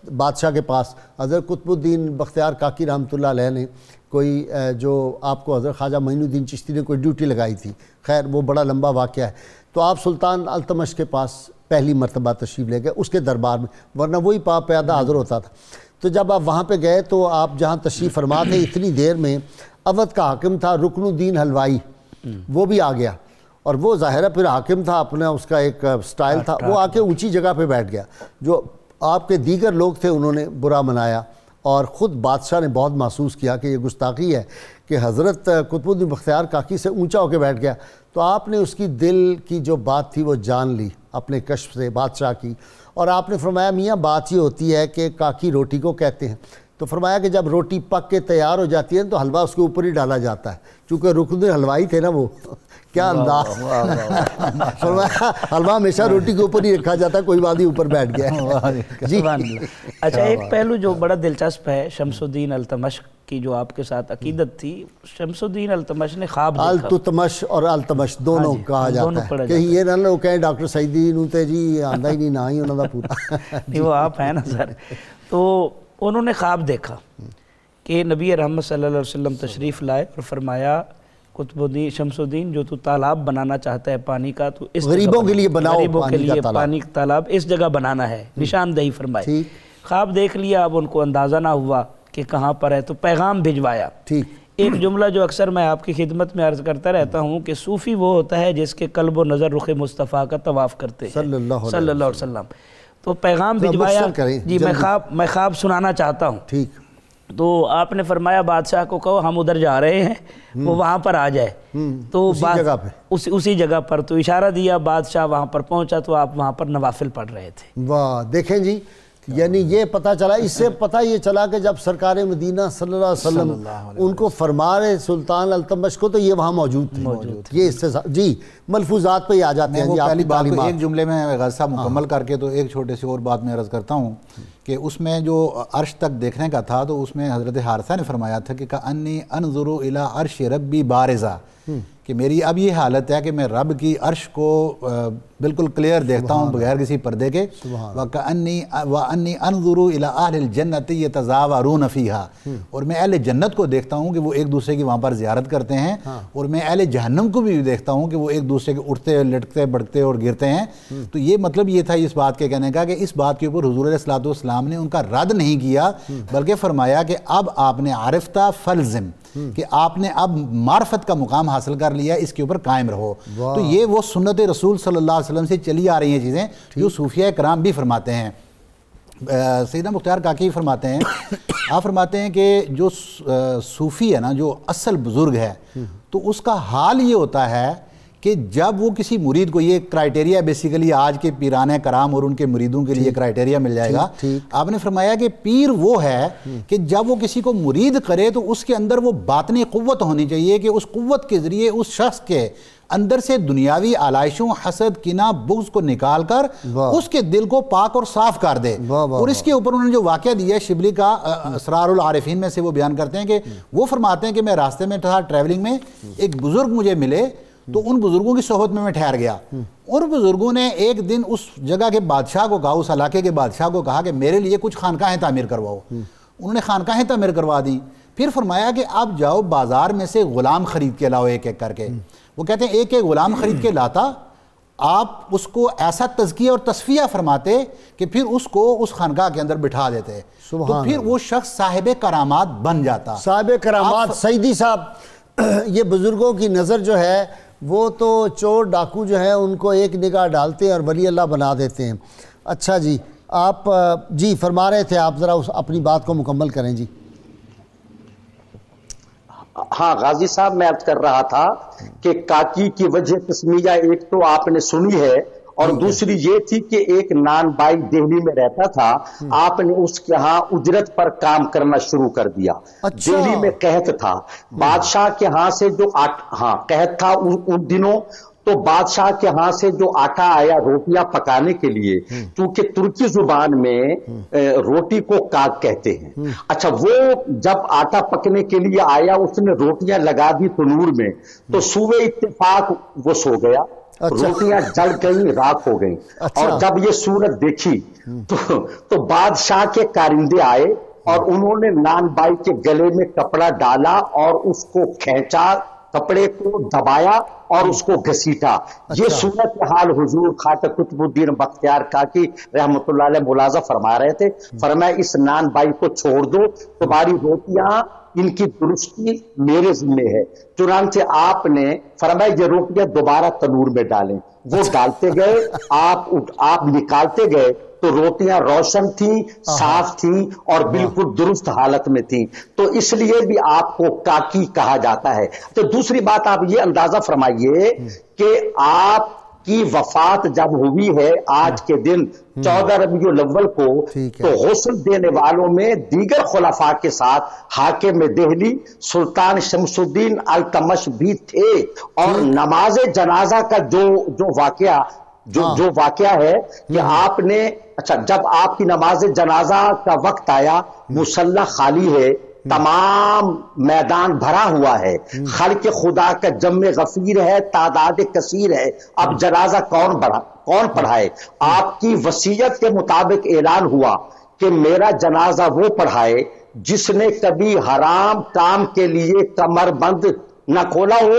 بادشاہ کے پاس. حضرت قطب الدین بختیار کاکی رحمۃ اللہ علیہ نے کوئی جو آپ کو حضرت خواجہ معین الدین چشتی نے کوئی ڈیوٹی لگائی تھی. خیر وہ بڑا لمبا واقعہ ہے. تو آپ سلطان التمش کے پاس پہلی مرتبہ تشریف لے گئے اس کے دربار میں، ورنہ وہی پاپ پیادہ حاضر ہوتا تھا. تو جب آپ وہاں پہ گئے تو آپ جہاں تشریف فرما تھے اتنی دیر میں اودھ کا حاکم تھا رکن الدین حلوائی، وہ بھی آ گیا. اور وہ ظاہر ہے پھر حاکم تھا، اپنا اس کا ایک سٹائل تھا، وہ آ کے اونچی جگہ پہ بیٹھ گیا. جو آپ کے دیگر لوگ تھے انہوں نے برا منایا اور خود بادشاہ نے بہت محسوس کیا کہ یہ گستاخی ہے کہ حضرت قطب الدین بختیار کاکی سے اونچا ہو کے بیٹھ گیا. تو آپ نے اس کی دل کی جو بات تھی وہ جان لی اپنے کشف سے بادشاہ کی، اور آپ نے فرمایا میاں بات یہ ہوتی ہے کہ کاکی روٹی کو کہتے ہیں. تو فرمایا کہ جب روٹی پک کے تیار ہو جاتی ہے تو حلوہ اس کے اوپر ہی ڈالا جاتا ہے، چونکہ رکن حلوائی تھے نا وہ، کیا انداز، فرمایا حلوہ ہمیشہ روٹی کے اوپر ہی رکھا جاتا ہے، کوئی بات نہیں اوپر بیٹھ گیا جی۔ اچھا ایک پہلو جو بڑا دلچسپ ہے، شمس الدین التمش کی جو آپ کے ساتھ عقیدت تھی، شمس الدین التمش نے خواب دیکھا، التمش اور التمش دونوں کہا جاتا ہے، کہ یہ نہ لوگ کہیں ڈاکٹر سعیدی نوں تے جی آندا ہی نہیں، نہ ہی انہوں دا پورا نہیں وہ آپ ہیں نا سر۔ تو انہوں نے خواب دیکھا کہ نبی رحمت صلی اللہ علیہ وسلم تشریف لائے اور فرمایا قطب الدین شمس الدین جو تو تالاب بنانا چاہتا ہے پانی کا، تو اس غریبوں کے لیے بناؤ، غریبوں کے لیے پانی کا تالاب اس جگہ بنانا ہے، نشاندہی فرمائے۔ خواب دیکھ لیا، اب ان کو اندازہ نہ ہوا کہ کہاں پر ہے، تو پیغام بھجوایا۔ ایک جملہ جو اکثر میں آپ کی خدمت میں عرض کرتا رہتا ہوں کہ صوفی وہ ہوتا ہے جس کے قلب و نظر رخ مصطفیٰ کا طواف کرتے ہیں صلی اللہ علیہ وسلم۔ تو پیغام بھجوایا، جی میں خواب سنانا چاہتا ہوں۔ ٹھیک، تو آپ نے فرمایا بادشاہ کو کہو ہم ادھر جا رہے ہیں، وہ وہاں پر آ جائے، تو اسی جگہ پر، تو اشارہ دیا، بادشاہ وہاں پر پہنچا تو آپ وہاں پر نوافل پڑھ رہے تھے۔ واہ، دیکھیں جی، یعنی یہ پتہ چلا، اس سے پتہ یہ چلا کہ جب سرکار مدینہ صلی اللہ علیہ وسلم ان کو فرما رہے سلطان التمش کو، تو یہ وہاں موجود تھے۔ یہ اس سے جی ملفوظات پہ ہی آ جاتے ہیں۔ پہلی بات تو ایک جملے میں غازی صاحب مکمل کر کے تو ایک چھوٹے سی اور بات میں عرض کرتا ہوں کہ اس میں جو عرش تک دیکھنے کا تھا، تو اس میں حضرت حارثہ نے فرمایا تھا کہ کأنی انظر الی عرش ربی بارزہ، کہ میری اب یہ حالت ہے کہ میں رب کی عرش کو بالکل کلیئر دیکھتا ہوں بغیر کسی پردے کے، وَأَنِّي أَنظُرُ إِلَىٰ أَهْلِ الْجَنَّةِ يَتَزَاوَرُونَ فِيهَا، اور میں اہل جنت کو دیکھتا ہوں کہ وہ ایک دوسرے کی وہاں پر زیارت کرتے ہیں، اور میں اہل جہنم کو بھی دیکھتا ہوں کہ وہ ایک دوسرے کے اٹھتے لٹکتے بڑھتے اور گرتے ہیں۔ تو یہ مطلب یہ تھا اس بات کے کہنے کا کہ اس بات کے اوپر حضور علیہ الصلوۃ والسلام نے ان کا رد نہیں کیا، بلکہ فرمایا کہ اب آپ نے عرفتہ فلزم، کہ آپ نے اب معرفت کا مقام حاصل کر لیا، اس کے اوپر قائم رہو۔ تو یہ وہ سنت رسول صلی اللہ علیہ وسلم سے چلی آ رہی ہیں چیزیں جو صوفیہ کرام بھی فرماتے ہیں۔ سیدنا مختار کاکی فرماتے ہیں، آپ فرماتے ہیں کہ جو صوفی ہے نا، جو اصل بزرگ ہے، تو اس کا حال یہ ہوتا ہے کہ جب وہ کسی مرید کو، یہ کرائیٹیریا بیسیکلی آج کے پیران کرام اور ان کے مریدوں کے لیے کرائیٹیریا مل جائے گا۔ آپ نے فرمایا کہ پیر وہ ہے کہ جب وہ کسی کو مرید کرے تو اس کے اندر وہ باطنی قوت ہونی چاہیے کہ اس قوت کے ذریعے اس شخص کے اندر سے دنیاوی علائشوں، حسد، کینہ، بغض کو نکال کر اس کے دل کو پاک اور صاف کر دے۔ اور اس کے اوپر انہوں نے جو واقعہ دیا ہے شبلی کا، اسرار العارفین میں سے وہ بیان کرتے ہیں کہ وہ فرماتے ہیں کہ میں راستے میں تھا ٹریولنگ میں، ایک بزرگ مجھے ملے، تو ان بزرگوں کی صحبت میں ٹھہر گیا، اور بزرگوں نے ایک دن اس جگہ کے بادشاہ کو کہا، اس علاقے کے بادشاہ کو کہا کہ میرے لیے کچھ خانقاہیں تعمیر کرواؤ۔ انہوں نے خانقاہیں تعمیر کروا دیں۔ پھر فرمایا کہ اب جاؤ بازار میں سے غلام خرید کے لاؤ ایک ایک کر کے۔ وہ کہتے ہیں ایک ایک غلام خرید کے لاتا، آپ اس کو ایسا تزکیہ اور تصفیہ فرماتے کہ پھر اس کو اس خانقاہ کے اندر بٹھا دیتے، تو پھر وہ شخص صاحب کرامات بن جاتا۔ صاحب کرامات، سیدی صاحب، یہ بزرگوں کی نظر جو ہے وہ تو چور ڈاکو جو ہیں ان کو ایک نگاہ ڈالتے ہیں اور ولی اللہ بنا دیتے ہیں۔ اچھا جی، آپ جی فرما رہے تھے، آپ ذرا اپنی بات کو مکمل کریں جی۔ ہاں غازی صاحب، میں عرض کر رہا تھا کہ کاکی کی وجہ تسمیہ ایک تو آپ نے سنی ہے، اور دوسری یہ تھی کہ ایک نان بائی دہلی میں رہتا تھا، آپ نے اس کے ہاں اجرت پر کام کرنا شروع کر دیا۔ دہلی میں قحط تھا، بادشاہ کے ہاں سے جو قحط تھا ان دنوں، تو بادشاہ کے ہاں سے جو آٹا آیا روٹیاں پکانے کے لیے، کیونکہ ترکی زبان میں روٹی کو کاک کہتے ہیں۔ اچھا، وہ جب آٹا پکنے کے لیے آیا، اس نے روٹیاں لگا دی تنور میں، تو سوئے اتفاق وہ سو گیا، روٹیاں جل گئیں، راکھ ہو گئیں۔ اور جب یہ صورت دیکھی تو بادشاہ کے کارندے آئے اور انہوں نے نان بائی کے گلے میں کپڑا ڈالا اور اس کو کھینچا، کپڑے کو دبایا اور اس کو گھسیٹا۔ یہ صورت حال حضور خواجہ قطب الدین بختیار کاکی رحمۃ اللہ علیہ ملاحظہ فرما رہے تھے۔ فرمایا اس نان بائی کو چھوڑ دو، تمہاری روٹیاں ان کی درستی میرے ذمہ ہے۔ چنانچہ آپ نے فرمایا یہ روٹیاں دوبارہ تنور میں ڈالیں، وہ ڈالتے گئے، آپ نکالتے گئے تو روٹیاں روشن تھیں، صاف تھیں اور بالکل درست حالت میں تھیں، تو اس لیے بھی آپ کو کاکی کہا جاتا ہے۔ تو دوسری بات آپ یہ اندازہ فرمائیے کہ آپ کی وفات جب ہوئی ہے آج کے دن 14 ربیع الاول کو، تو غسل دینے والوں میں دیگر خلفاء کے ساتھ حاکم دہلی سلطان شمس الدین التمش بھی تھے، اور نماز جنازہ کا جو واقعہ ہے کہ آپ نے، اچھا جب آپ کی نماز جنازہ کا وقت آیا، مصلی خالی ہے، تمام میدان بھرا ہوا ہے، خلق خدا کا جمع غفیر ہے، تعداد کثیر ہے، اب جنازہ کون پڑھائے؟ آپ کی وصیت کے مطابق اعلان ہوا کہ میرا جنازہ وہ پڑھائے جس نے کبھی حرام کام کے لیے کمر بند نہ کھولا ہو،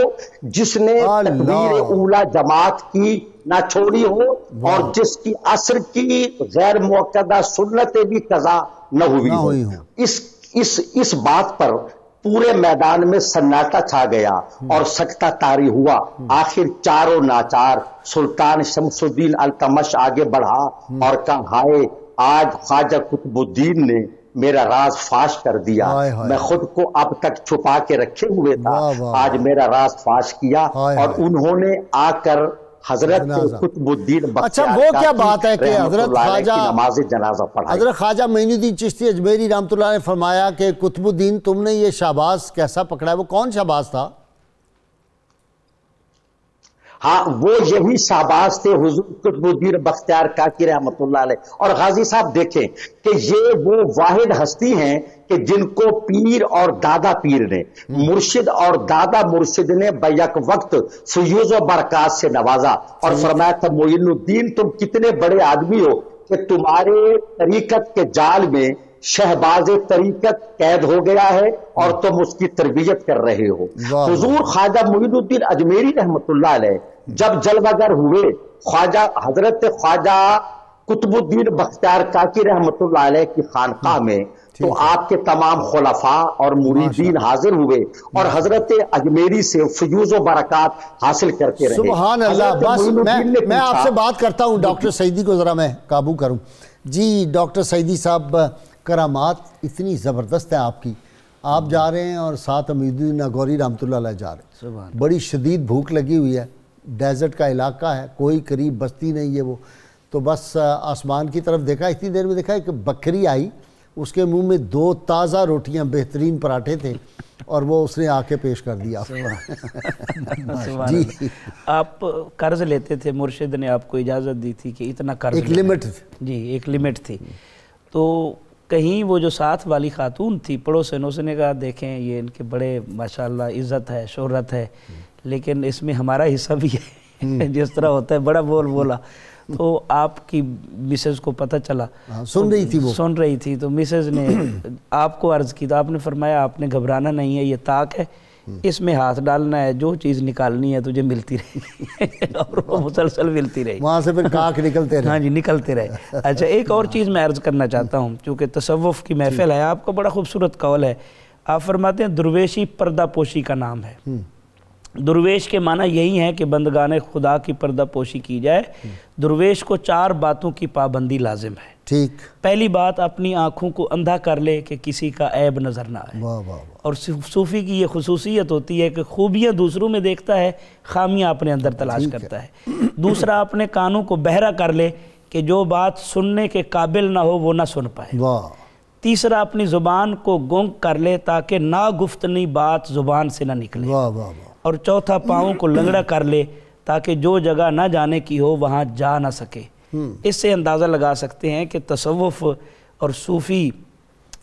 جس نے تکبیر اولا جماعت کی نہ چھوڑی ہو، اور جس کی عصر کی غیر موقدہ سنتیں بھی قضا نہ ہوئی ہو۔ اس بات پر پورے میدان میں سناٹا چھا گیا اور سکتہ طاری ہوا۔ آخر چاروں ناچار سلطان شمس الدین التمش آگے بڑھا اور کہا، ہائے آج خواجہ قطب الدین نے میرا راز فاش کر دیا، میں خود کو اب تک چھپا کے رکھے ہوئے تھا، آج میرا راز فاش کیا۔ اور انہوں نے آ کر حضرت قطب الدین اچھا وہ کیا بات ہے کہ حضرت نماز جنازہ پڑھائی؟ حضرت خواجہ معین الدین چشتی اجمیری رحمۃ اللہ نے فرمایا کہ قطب الدین تم نے یہ شہباز کیسا پکڑا ہے؟ وہ کون شہباز تھا؟ ہاں وہ یہی شہباز تھے حضور قطب الدین بختیار کاکی رحمۃ اللہ علیہ۔ اور غازی صاحب دیکھیں کہ یہ وہ واحد ہستی ہیں کہ جن کو پیر اور دادا پیر نے، مرشد اور دادا مرشد نے بیک وقت فیوز و برکات سے نوازا، اور فرمایا تھا معین الدین تم کتنے بڑے آدمی ہو کہ تمہارے طریقت کے جال میں شہباز طریقت قید ہو گیا ہے اور تم اس کی تربیت کر رہے ہو۔ حضور خواجہ معین الدین اجمیری رحمۃ اللہ علیہ جب جلوہ گر ہوئے، حضرت خواجہ قطب الدین بختیار کاکی رحمۃ اللہ علیہ کی خانقاہ میں، تو آپ کے تمام خلفاء اور مریدین حاضر ہوئے اور حضرت اجمیری سے فیوز و برکات حاصل کرتے رہے۔ سبحان اللہ۔ بس میں آپ سے بات کرتا ہوں، ڈاکٹر سعیدی کو ذرا میں قابو کروں۔ جی ڈاکٹر سعیدی صاحب، کرامات اتنی زبردست ہے آپ کی، آپ جا رہے ہیں اور ساتھ امید الدین ناگوری رحمۃ اللہ علیہ جا رہے ہیں، بڑی شدید بھوک لگی ہوئی ہے، ڈیزرٹ کا علاقہ ہے، کوئی قریب بستی نہیں ہے، وہ تو بس آسمان کی طرف دیکھا، اتنی دیر میں دیکھا ایک بکری آئی، اس کے منہ میں 2 تازہ روٹیاں، بہترین پراٹھے تھے، اور وہ اس نے آ کے پیش کر دیا۔ جی آپ قرض لیتے تھے، مرشد نے آپ کو اجازت دی تھی کہ اتنا قرض، ایک لمٹ، جی ایک لمٹ تھی، تو کہیں وہ جو ساتھ والی خاتون تھی پڑوسن، اس نے کہا دیکھیں یہ ان کے بڑے ماشاءاللہ عزت ہے، شہرت ہے، لیکن اس میں ہمارا حصہ بھی ہے، جس طرح ہوتا ہے بڑا بول بولا۔ تو آپ کی مسز کو پتہ چلا، سن رہی تھی، تو مسز نے آپ کو عرض کی، تو آپ نے فرمایا آپ نے گھبرانا نہیں ہے، یہ طاق ہے، اس میں ہاتھ ڈالنا ہے، جو چیز نکالنی ہے تجھے ملتی رہے گی، اور وہ مسلسل ملتی رہے گی، وہاں سے پھر کاک نکلتے رہے۔ ہاں جی نکلتے رہے۔ اچھا ایک اور چیز میں عرض کرنا چاہتا ہوں، چونکہ تصوف کی محفل ہے، آپ کا بڑا خوبصورت قول ہے، آپ فرماتے ہیں درویشی پردہ پوشی کا نام ہے۔ درویش کے معنی یہی ہے کہ بندگان خدا کی پردہ پوشی کی جائے۔ درویش کو 4 باتوں کی پابندی لازم ہے۔ ٹھیک، پہلی بات اپنی آنکھوں کو اندھا کر لے کہ کسی کا عیب نظر نہ آئے، اور صوفی کی یہ خصوصیت ہوتی ہے کہ خوبیاں دوسروں میں دیکھتا ہے، خامیاں اپنے اندر تلاش کرتا ہے۔ دوسرا اپنے کانوں کو بہرا کر لے کہ جو بات سننے کے قابل نہ ہو وہ نہ سن پائے۔ تیسرا اپنی زبان کو گونگ کر لے تاکہ ناگفتنی بات زبان سے نہ نکلے۔ اور چوتھا پاؤں کو لنگڑا کر لے تاکہ جو جگہ نہ جانے کی ہو وہاں جا نہ سکے۔ اس سے اندازہ لگا سکتے ہیں کہ تصوف اور صوفی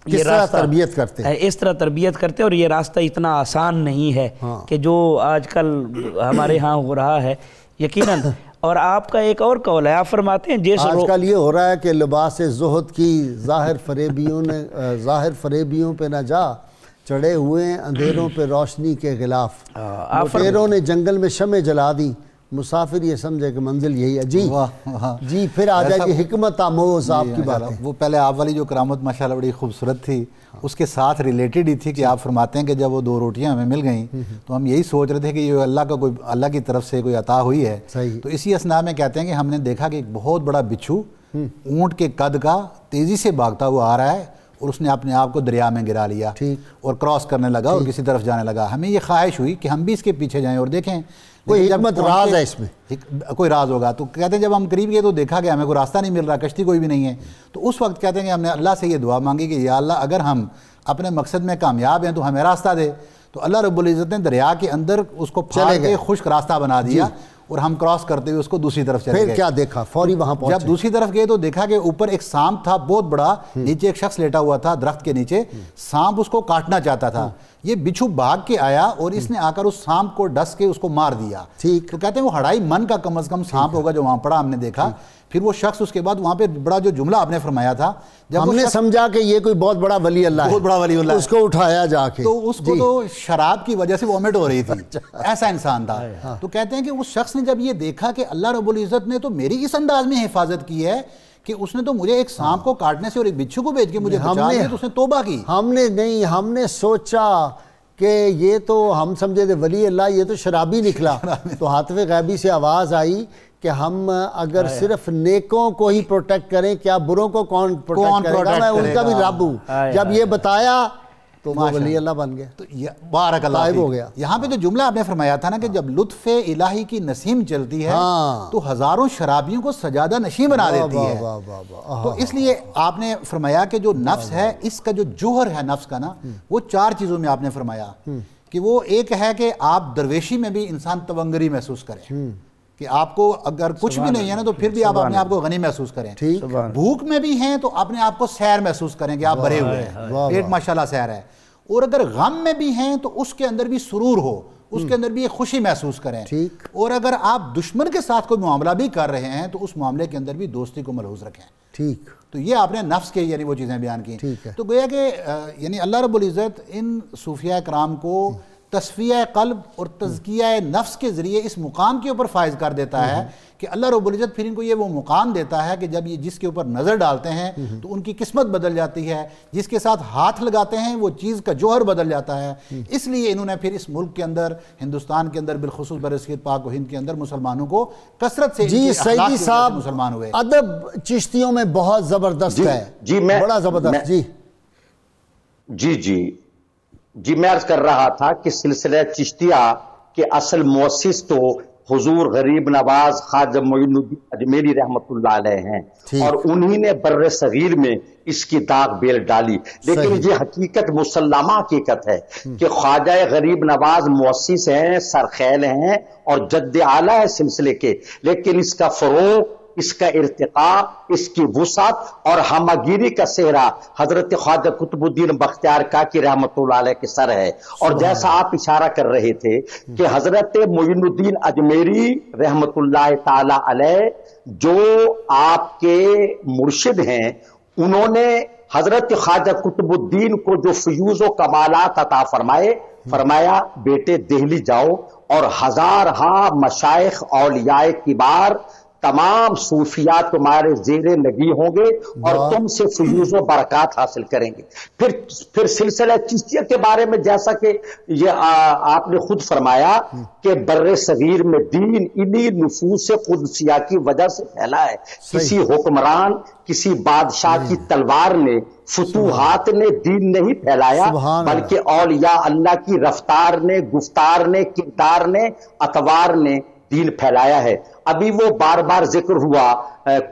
کس طرح تربیت کرتے ہیں، اس طرح تربیت کرتے ہیں، اور یہ راستہ اتنا آسان نہیں ہے کہ جو آج کل ہمارے ہاں ہو رہا ہے یقیناً۔ اور آپ کا ایک اور قول ہے، آپ فرماتے ہیں جیسے آج کل یہ ہو رہا ہے کہ لباس زہد کی ظاہر فریبیوں پہ نہ جا، چڑھے ہوئے ہیں اندھیروں پہ روشنی کے غلاف، لٹیروں نے جنگل میں شمع جلا دی، مسافر یہ سمجھے کہ منزل یہی ہے۔ جی پھر آ جائے گی حکمت آموز آپ کی بات ہے۔ وہ پہلے آپ والی جو کرامت ماشاءاللہ بڑی خوبصورت تھی، اس کے ساتھ ریلیٹڈ ہی تھی کہ آپ فرماتے ہیں کہ جب وہ 2 روٹیاں ہمیں مل گئیں تو ہم یہی سوچ رہے تھے کہ یہ اللہ کی طرف سے کوئی عطا ہوئی ہے۔ تو اسی اثناء میں کہتے ہیں کہ ہم نے دیکھا کہ ایک بہت بڑا بچھو اونٹ کے قد کا تیزی سے بھاگتا ہوا آ رہا ہے، اور اس نے اپنے آپ کو دریا میں گرا لیا اور کراس کرنے لگا اور کسی طرف جانے لگا۔ ہمیں یہ خواہش ہوئی کہ ہم بھی اس کے پیچھے جائیں اور دیکھیں، کوئی حکمت راز ہے اس میں، کوئی راز ہوگا. تو کہتے ہیں جب ہم قریب گئے تو دیکھا کہ ہمیں کوئی راستہ نہیں مل رہا، کشتی کوئی بھی نہیں ہے. تو اس وقت کہتے ہیں کہ ہم نے اللہ سے یہ دعا مانگی کہ یا اللہ اگر ہم اپنے مقصد میں کامیاب ہیں تو ہمیں راستہ دے. تو اللہ رب العزت نے دریا کے اندر اس کو پھاڑ کے خشک راستہ بنا دیا اور ہم کراس کرتے ہوئے اس کو دوسری طرف چلے گئے. پھر کیا دیکھا؟ فوری وہاں پہنچے. جب دوسری طرف گئے تو دیکھا کہ اوپر ایک سانپ تھا بہت بڑا، نیچے ایک شخص لیٹا ہوا تھا درخت کے نیچے. سانپ اس کو کاٹنا چاہتا تھا. یہ بچھو بھاگ کے آیا اور اس نے آ کر اس سانپ کو ڈس کے اس کو مار دیا. تو کہتے ہیں وہ 2.5 من کا کم از کم سانپ ہوگا جو وہاں پڑا، ہم نے دیکھا. پھر وہ شخص اس کے بعد وہاں پہ بڑا جو جملہ آپ نے فرمایا تھا، جب ہم نے سمجھا کہ یہ کوئی بہت بڑا ولی اللہ ہے، بہت بڑا ولی اللہ ہے، اس کو اٹھایا جا کے، تو اس کو تو شراب کی وجہ سے وومٹ ہو رہی تھی، ایسا انسان تھا. تو کہتے ہیں کہ اس شخص نے جب یہ دیکھا کہ اللہ رب العزت نے تو میری اس انداز میں حفاظت کی ہے کہ اس نے تو مجھے ایک سانپ کو کاٹنے سے اور ایک بچھو کو بھیج کے مجھے بچا لیا، تو اس نے توبہ کی. ہم نے سوچا کہ یہ تو ہم سمجھے تھے ولی اللہ، یہ تو شرابی نکلا. تو حاطف غیبی سے آواز آئی کہ ہم اگر صرف نیکوں کو ہی پروٹیکٹ کریں، کیا بروں کو کون پروٹیکٹ کرے گا؟ میں ان کا بھی رب ہوں. جب یہ بتایا تو وہ ولی اللہ بن گیا، تو بارک اللہ غائب ہو گیا. یہاں پہ جو جملہ آپ نے فرمایا تھا نا کہ جب لطف الہی کی نسیم چلتی ہے تو ہزاروں شرابیوں کو سجادہ نشیں بنا دیتی ہے. تو اس لیے آپ نے فرمایا کہ جو نفس ہے، اس کا جو جوہر ہے نفس کا نا، وہ 4 چیزوں میں آپ نے فرمایا کہ وہ ایک ہے کہ آپ درویشی میں بھی انسان تونگری محسوس کریں، کہ آپ کو اگر کچھ بھی نہیں ہے نا تو پھر بھی آپ اپنے آپ کو غنی محسوس کریں. بھوک میں بھی ہیں تو اپنے آپ کو سیر محسوس کریں کہ آپ بھرے ہوئے ہیں، پیٹ ماشاءاللہ سیر ہے. اور اگر غم میں بھی ہیں تو اس کے اندر بھی سرور ہو، اس کے اندر بھی ایک خوشی محسوس کریں. اور اگر آپ دشمن کے ساتھ کوئی معاملہ بھی کر رہے ہیں تو اس معاملے کے اندر بھی دوستی کو ملحوظ رکھیں. ٹھیک. تو یہ آپ نے نفس کے یعنی وہ چیزیں بیان کی. تو گویا کہ یعنی اللہ رب العزت ان صوفیاء کرام کو تصفیہ قلب اور تزکیہ نفس کے ذریعے اس مقام کے اوپر فائز کر دیتا ہے کہ اللہ رب العزت پھر ان کو یہ وہ مقام دیتا ہے کہ جب یہ جس کے اوپر نظر ڈالتے ہیں تو ان کی قسمت بدل جاتی ہے، جس کے ساتھ ہاتھ لگاتے ہیں وہ چیز کا جوہر بدل جاتا ہے. اس لیے انہوں نے پھر اس ملک کے اندر، ہندوستان کے اندر، بالخصوص برصغیر پاک و ہند کے اندر مسلمانوں کو کثرت سے سیدی صاحب مسلمان ہوئے. ادب چشتیوں میں بہت زبردست ہے، بڑا زبردست. جی میں عرض کر رہا تھا کہ سلسلہ چشتیہ کے اصل مؤسس تو حضور غریب نواز خواجہ معین الدین اجمیری رحمۃ اللہ علیہ ہیں، اور انہی نے بر صغیر میں اس کی داغ بیل ڈالی. لیکن یہ حقیقت مسلمہ حقیقت ہے کہ خواجہ غریب نواز مؤسس ہیں، سرخیل ہیں اور جد اعلیٰ ہے سلسلے کے، لیکن اس کا فروغ، اس کا ارتقاء، اس کی وسعت اور ہمگیری کا صحرا حضرت خواجہ قطب الدین بختیار کاکی رحمۃ اللہ علیہ کے سر ہے. اور جیسا آپ اشارہ کر رہے تھے کہ حضرت معین الدین اجمیری رحمۃ اللہ تعالی علیہ جو آپ کے مرشد ہیں، انہوں نے حضرت خواجہ قطب الدین کو جو فیوز و کمالات عطا فرمایا بیٹے دہلی جاؤ اور ہزارہا مشائخ اولیاء کبار تمام صوفیاء تمہارے زیر لگی ہوں گے اور تم سے فیوز و برکات حاصل کریں گے. پھر سلسلہ چشتیہ کے بارے میں جیسا کہ یہ آپ نے خود فرمایا کہ بر صغیر میں دین انہی نفوس قدسیہ کی وجہ سے پھیلا ہے. کسی حکمران، کسی بادشاہ کی تلوار نے، فتوحات نے دین نہیں پھیلایا، بلکہ اولیاء اللہ کی رفتار نے، گفتار نے، کردار نے، اطوار نے دین پھیلایا ہے. ابھی وہ بار بار ذکر ہوا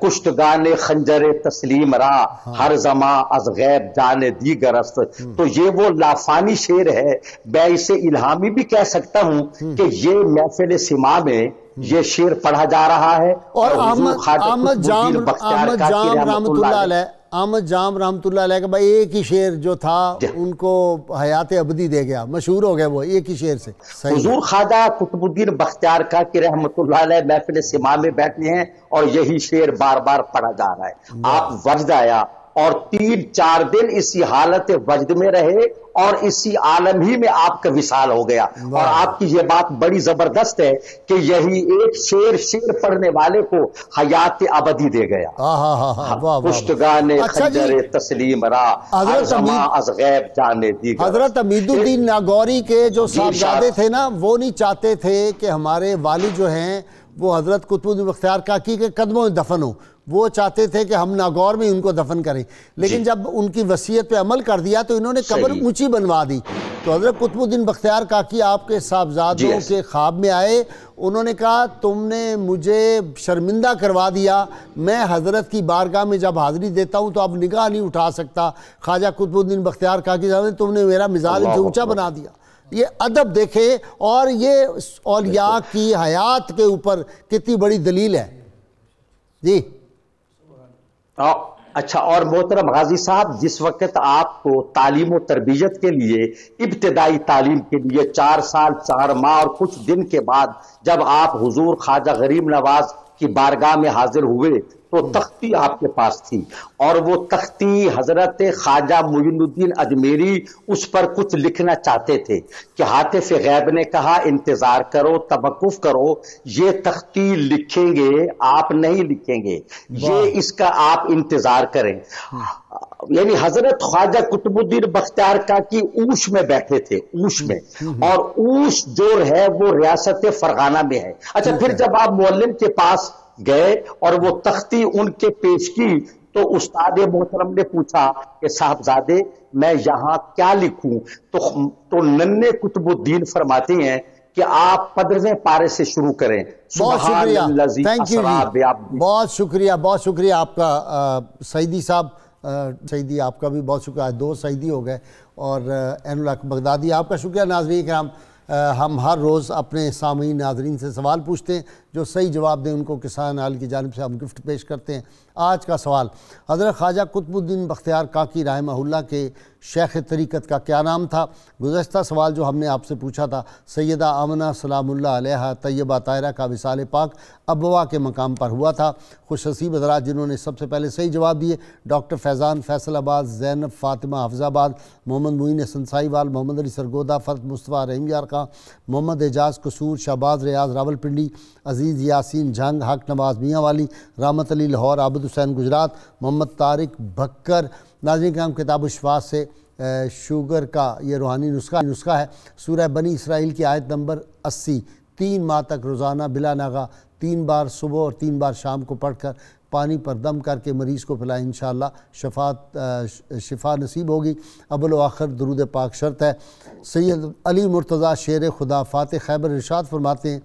کشتگان خنجر تسلیم را ہر زماں از غیب جانے دیگر است. تو یہ وہ لافانی شعر ہے. میں اسے الہامی بھی کہہ سکتا ہوں کہ یہ محفل سما میں یہ شعر پڑھا جا رہا ہے. اور احمد جام رحمۃ اللہ علیہ کا بھائی ایک ہی شعر جو تھا ان کو حیات ابدی دے گیا، مشہور ہو گیا وہ ایک ہی شعر سے. حضور خواجہ قطب الدین بختیار کاکی رحمۃ اللہ علیہ محفل سما میں بیٹھے ہیں اور یہی شعر بار بار پڑھا جا رہا ہے. آپ وجد آیا اور 3-4 دن اسی حالت وجد میں رہے اور اسی عالم ہی میں آپ کا وصال ہو گیا. اور آپ کی یہ بات بڑی زبردست ہے کہ یہی ایک شعر پڑھنے والے کو حیات ابدی دے گیا. کشتگان خنجر تسلیم را ہر زماں از غیب جانے دیگر. حضرت امید الدین ناگوری کے جو صاحبزادے تھے نا، وہ نہیں چاہتے تھے کہ ہمارے والد جو ہیں وہ حضرت قطب الدین بختیار کاکی کے قدموں میں دفن ہو. وہ چاہتے تھے کہ ہم ناگور میں ان کو دفن کریں، لیکن جب ان کی وصیت پہ عمل کر دیا تو انہوں نے قبر اونچی بنوا دی۔ تو حضرت قطب الدین بختیار کاکی آپ کے صاحبزادوں کے خواب میں آئے، انہوں نے کہا تم نے مجھے شرمندہ کروا دیا، میں حضرت کی بارگاہ میں جب حاضری دیتا ہوں تو اب نگاہ نہیں اٹھا سکتا، خواجہ قطب الدین بختیار کاکی صاحب نے تم نے میرا مزاج اونچا بنا دیا۔ یہ ادب دیکھیں، اور یہ اولیاء کی حیات کے اوپر کتنی بڑی دلیل ہے۔ جی اچھا، اور محترم غازی صاحب، جس وقت آپ کو تعلیم و تربیت کے لیے، ابتدائی تعلیم کے لیے 4 سال 4 ماہ اور کچھ دن کے بعد جب آپ حضور خواجہ غریب نواز کی بارگاہ میں حاضر ہوئے تو تختی آپ کے پاس تھی، اور وہ تختی حضرت خواجہ معین الدین اجمیری اس پر کچھ لکھنا چاہتے تھے کہ ہاتف غیب نے کہا انتظار کرو، توقف کرو، یہ تختی لکھیں گے، آپ نہیں لکھیں گے، یہ اس کا آپ انتظار کریں۔ یعنی حضرت خواجہ قطب الدین بختیار کاکی اوش میں بیٹھے تھے، اوش میں، اور اوش جو ہے وہ ریاست فرغانہ میں ہے۔ اچھا، پھر جب آپ معلم کے پاس گئے اور وہ تختی ان کے پیش کی تو استاد محترم نے پوچھا کہ صاحبزادے میں یہاں کیا لکھوں؟ تو ننھے قطب الدین فرماتے ہیں کہ آپ 15ویں پارے سے شروع کریں۔ بہت شکریہ، تھینک یو جی، بہت شکریہ، بہت شکریہ آپ کا سعیدی صاحب، سعیدی آپ کا بھی بہت شکریہ، 2 سعیدی ہو گئے، اور عین الحق بغدادی آپ کا شکریہ۔ ناظرین کرام، ہم ہر روز اپنے سامعین ناظرین سے سوال پوچھتے ہیں، جو صحیح جواب دیں ان کو کسان حال کی جانب سے ہم گفٹ پیش کرتے ہیں۔ آج کا سوال، حضرت خواجہ قطب الدین بختیار کاکی رحمہ اللہ کے شیخ طریقت کا کیا نام تھا؟ گزشتہ سوال جو ہم نے آپ سے پوچھا تھا، سیدہ آمنہ سلام اللہ علیہا طیبہ طاہرہ کا وصال پاک ابوا کے مقام پر ہوا تھا۔ خوش نصیب حضرات جنہوں نے سب سے پہلے صحیح جواب دیے، ڈاکٹر فیضان فیصل آباد، زینب فاطمہ حفظ آباد، محمد معین حسن سائی وال، محمد علی سرگودا، فرد مصطفیٰ رحیم یار خان، محمد اعجاز قصور، شہباز ریاض راول پنڈی، عزیز یاسین جھنگ، حق نواز میاں والی، رحمت علی لاہور، عابد حسین گجرات، محمد طارق بھکر۔ ناظرین کرام، کتاب الشفاء سے شوگر کا یہ روحانی نسخہ ہے، سورہ بنی اسرائیل کی آیت نمبر 80، 3 ماہ تک روزانہ بلا ناغہ 3 بار صبح اور 3 بار شام کو پڑھ کر پانی پر دم کر کے مریض کو پلائیں، انشاءاللہ شفا نصیب ہوگی۔ اول و آخر درود پاک شرط ہے۔ سید علی مرتضیٰ شیر خدا فاتح خیبر ارشاد فرماتے ہیں،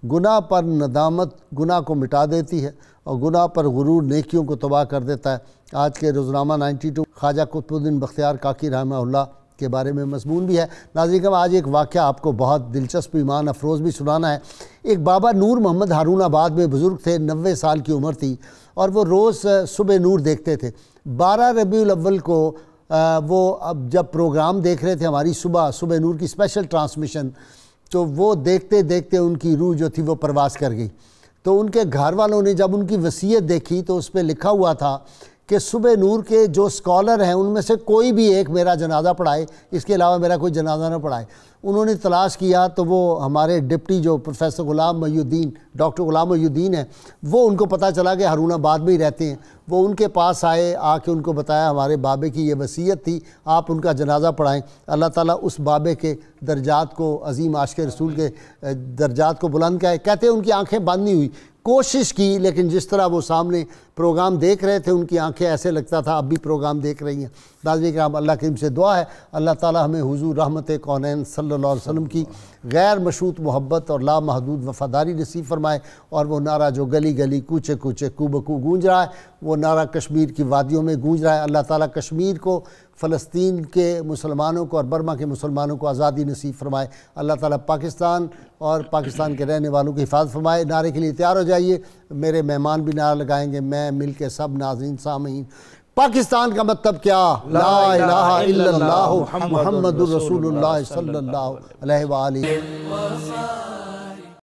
گناہ پر ندامت گناہ کو مٹا دیتی ہے، اور گناہ پر غرور نیکیوں کو تباہ کر دیتا ہے۔ آج کے روزنامہ 92 خواجہ قطب الدین بختیار کاکی رحمہ اللہ کے بارے میں مضمون بھی ہے۔ ناظرین کرام، آج ایک واقعہ آپ کو بہت دلچسپ ایمان افروز بھی سنانا ہے۔ ایک بابا نور محمد ہارون آباد میں بزرگ تھے، 90 سال کی عمر تھی، اور وہ روز صبح نور دیکھتے تھے۔ 12 ربیع الاول کو وہ اب جب پروگرام دیکھ رہے تھے ہماری صبح نور کی اسپیشل ٹرانسمیشن، تو وہ دیکھتے دیکھتے ان کی روح جو تھی وہ پرواز کر گئی۔ تو ان کے گھر والوں نے جب ان کی وصیت دیکھی تو اس پہ لکھا ہوا تھا کہ صبح نور کے جو اسکالر ہیں ان میں سے کوئی بھی ایک میرا جنازہ پڑھائے، اس کے علاوہ میرا کوئی جنازہ نہ پڑھائے۔ انہوں نے تلاش کیا تو وہ ہمارے ڈپٹی جو پروفیسر غلام محی الدین، ڈاکٹر غلام محی الدین ہیں، وہ ان کو پتہ چلا کہ ہارون آباد میں ہی رہتے ہیں۔ وہ ان کے پاس آئے، آ کے ان کو بتایا ہمارے بابے کی یہ وصیت تھی، آپ ان کا جنازہ پڑھائیں۔ اللہ تعالیٰ اس بابے کے درجات کو، عظیم عاشق رسول کے درجات کو بلند کرے۔ کہتے ہیں ان کی آنکھیں بند نہیں ہوئی، کوشش کی، لیکن جس طرح وہ سامنے پروگرام دیکھ رہے تھے ان کی آنکھیں ایسے لگتا تھا اب بھی پروگرام دیکھ رہی ہیں۔ ناظرین کرام، اللہ کریم سے دعا ہے اللہ تعالیٰ ہمیں حضور رحمت کونین صلی اللہ علیہ وسلم کی غیر مشروط محبت اور لامحدود وفاداری نصیب فرمائے، اور وہ نعرہ جو گلی گلی کوچے کوچے کو بکو گونج رہا ہے، وہ نعرہ کشمیر کی وادیوں میں گونج رہا ہے۔ اللہ تعالیٰ کشمیر کو، فلسطین کے مسلمانوں کو اور برما کے مسلمانوں کو آزادی نصیب فرمائے۔ اللہ تعالیٰ پاکستان اور پاکستان کے رہنے والوں کی حفاظت فرمائے۔ نعرے کے لیے تیار ہو جائیے، میرے مہمان بھی نعرہ لگائیں گے، میں مل کے سب ناظرین سامعین۔ پاکستان کا مطلب کیا؟ لا الہ الا اللہ محمد الرسول اللہ صلی اللہ علیہ وآلہ